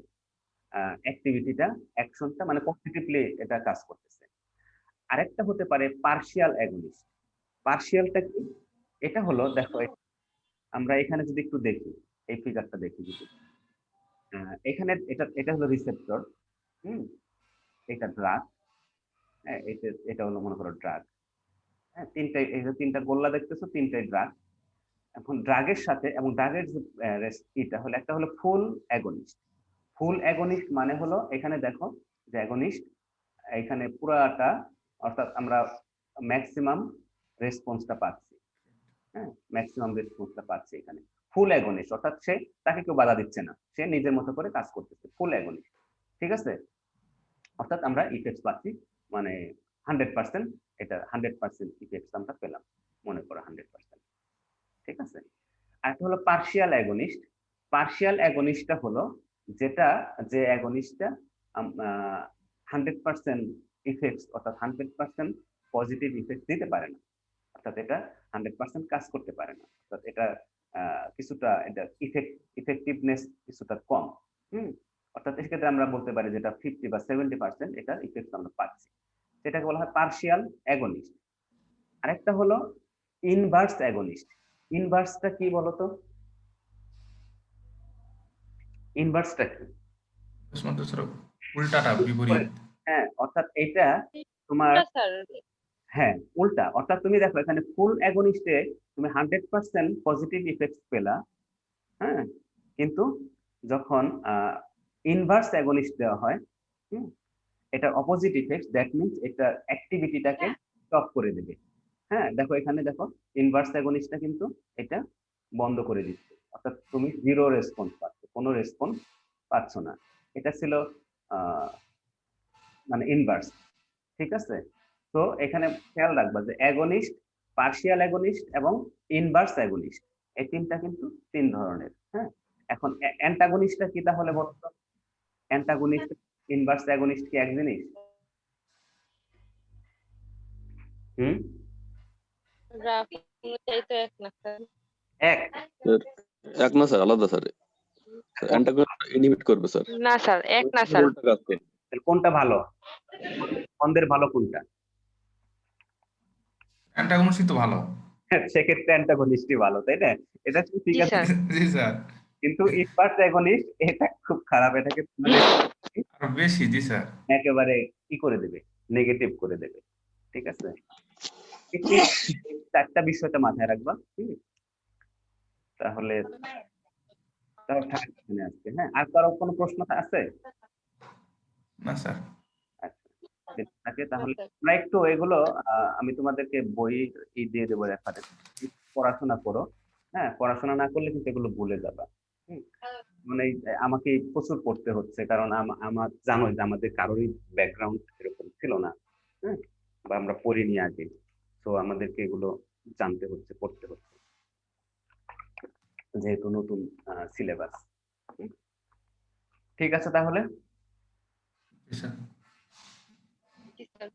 অ্যাক্টিভিটিটা, অ্যাকশনটা মানে পজিটিভলি এটা কাজ করতেছে। আরেকটা হতে পারে পার্শিয়াল অ্যাগনিস্ট। পার্শিয়ালটা কি? এটা হলো দেখো, আমরা এখানে যদি একটু দেখি, এই ফিগারটা দেখি যদি, এখানে এটা এটা হলো রিসেপ্টর, হুম, এটা ড্রাগ, হ্যাঁ, এটা হলো মনে করো ড্রাগ, হ্যাঁ, তিনটাই, এই যে 3টা গোল্লা দেখতেছো, 3টাই ড্রাগ। এখন ড্রাগের সাথে এবং ড্রাগের যে এটা হলো, একটা হলো ফুল অ্যাগনিস্ট। ফুল অ্যাগনিস্ট মানে হলো এখানে দেখো যে অ্যাগনিস্ট এখানে পুরাটা, অর্থাৎ আমরা ম্যাক্সিমাম রেসপন্সটা পাচ্ছি, হ্যাঁ, ম্যাক্সিমাম রেসপন্সটা পাচ্ছি এখানে। ফুল অ্যাগনিস্ট অর্থাৎ সে, তাকে কেউ বাধা দিচ্ছে না, সে নিজের মতো করে কাজ করতেছে, ফুল অ্যাগনিস্ট। ঠিক আছে, অর্থাৎ আমরা ইফেক্ট পাচ্ছি মানে 100%, এটা 100% ইফেক্ট আমরা পেলাম, মনে করো 100%। ঠিক আছে। আর একটা হলো পার্শিয়াল অ্যাগনিস্ট। পার্শিয়াল অ্যাগনিস্টটা হলো যেটা, যে অ্যাগনিস্টটা 100% ইফেক্ট অর্থাৎ 100% পজিটিভ ইফেক্ট দিতে পারে না, অর্থাৎ এটা 100% কাজ করতে পারে না, অর্থাৎ এটা কিছুটা এটা ইফেক্টিভনেস কিছুটা কম, হুম। অর্থাৎ এক্ষেত্রে আমরা বলতে পারি যেটা 50 বা 70% এটা ইফেক্ট আমরা পাচ্ছি, সেটাকে বলা হয় পার্শিয়াল অ্যাগনিস্ট। আরেকটা হলো ইনভার্স অ্যাগনিস্ট। ইনভার্সটা কি বলতো? ইনভার্সটা কি? উল্টাটা, বিপরীত। হ্যাঁ, অর্থাৎ এটা তোমার, স্যার হ্যাঁ, উল্টা। অর্থাৎ তুমি দেখো এখানে ফুল অ্যাগনিস্টে তুমি 100% পজিটিভ ইফেক্ট পেলা, হ্যাঁ, কিন্তু যখন ইনভার্স অ্যাগনিস্ট দেওয়া হয়, হুম, এটা অপোজিট ইফেক্ট, দ্যাট মিন্স এটা অ্যাক্টিভিটিটাকে স্টপ করে দেবে। হ্যাঁ, দেখো এখানে দেখো ইনভার্স অ্যাগনিস্টটা কিন্তু এটা বন্ধ করে দিচ্ছে, অর্থাৎ তুমি জিরো রেসপন্স পাচ্ছ, কোনো রেসপন্স পাচ্ছ না। এটা ছিল আহ, মানে ইনভার্স। ঠিক আছে। তো এখানে খেয়াল রাখবা যে অ্যাগনিস্ট, পার্শিয়াল অ্যাগনিস্ট এবং ইনভার্স অ্যাগনিস্ট, এই তিনটা কিন্তু 3 ধরনের, হ্যাঁ। এখন অ্যান্টাগনিস্টটা কি তাহলে বলতো? অ্যান্টাগনিস্ট, ইনভার্স অ্যাগনিস্ট কি এক জিনিস? হুম, গ্রাফ অনুযায়ী তো এক না স্যার। এক? এক না স্যার, আলাদা স্যার। অ্যান্টাগনিস্ট ইনহিবিট করবে স্যার, না স্যার, এক না স্যার। উল্টা কাজ করবে। তাহলে কোনটা ভালো? মন্দের ভালো কোনটা? অ্যান্টাগনিস্টই তো ভালো। সেক্ষেত্রে অ্যান্টাগনিস্টই ভালো, তাই না? এটা ঠিক জি আছে, স্যার। জি স্যার, কিন্তু ইনভার্স অ্যাগনিস্ট এটা খুব খারাপ, এটাকে মানে আরো বেশি। জি স্যার। একেবারে কি করে দেবে, নেগেটিভ করে দেবে। ঠিক আছে, এই 4টা বিষয়টা মাথায় রাখবা, তাহলে তাহলে থাকবে মনে আসছে। হ্যাঁ, আর কারো কোনো প্রশ্ন আছে? না স্যার। আচ্ছা, যদি থাকে তাহলে আমরা একটু এগুলো আমি তোমাদেরকে বই দিয়ে দেবো রেফারেন্স, পড়াশোনা করো। হ্যাঁ, পড়াশোনা না করলে কিন্তু এগুলো ভুলে যাবা। হুম, মানে আমাকে প্রচুর পড়তে হচ্ছে, কারণ আমার জানোই যে আমাদের কারোরই ব্যাকগ্রাউন্ড এরকম ছিল না, হ্যাঁ, বা আমরা পড়িনি আগে, তো আমাদেরকে এগুলো জানতে হচ্ছে, পড়তে হচ্ছে, যেহেতু নতুন সিলেবাস। ঠিক আছে তাহলে। স্যার জি স্যার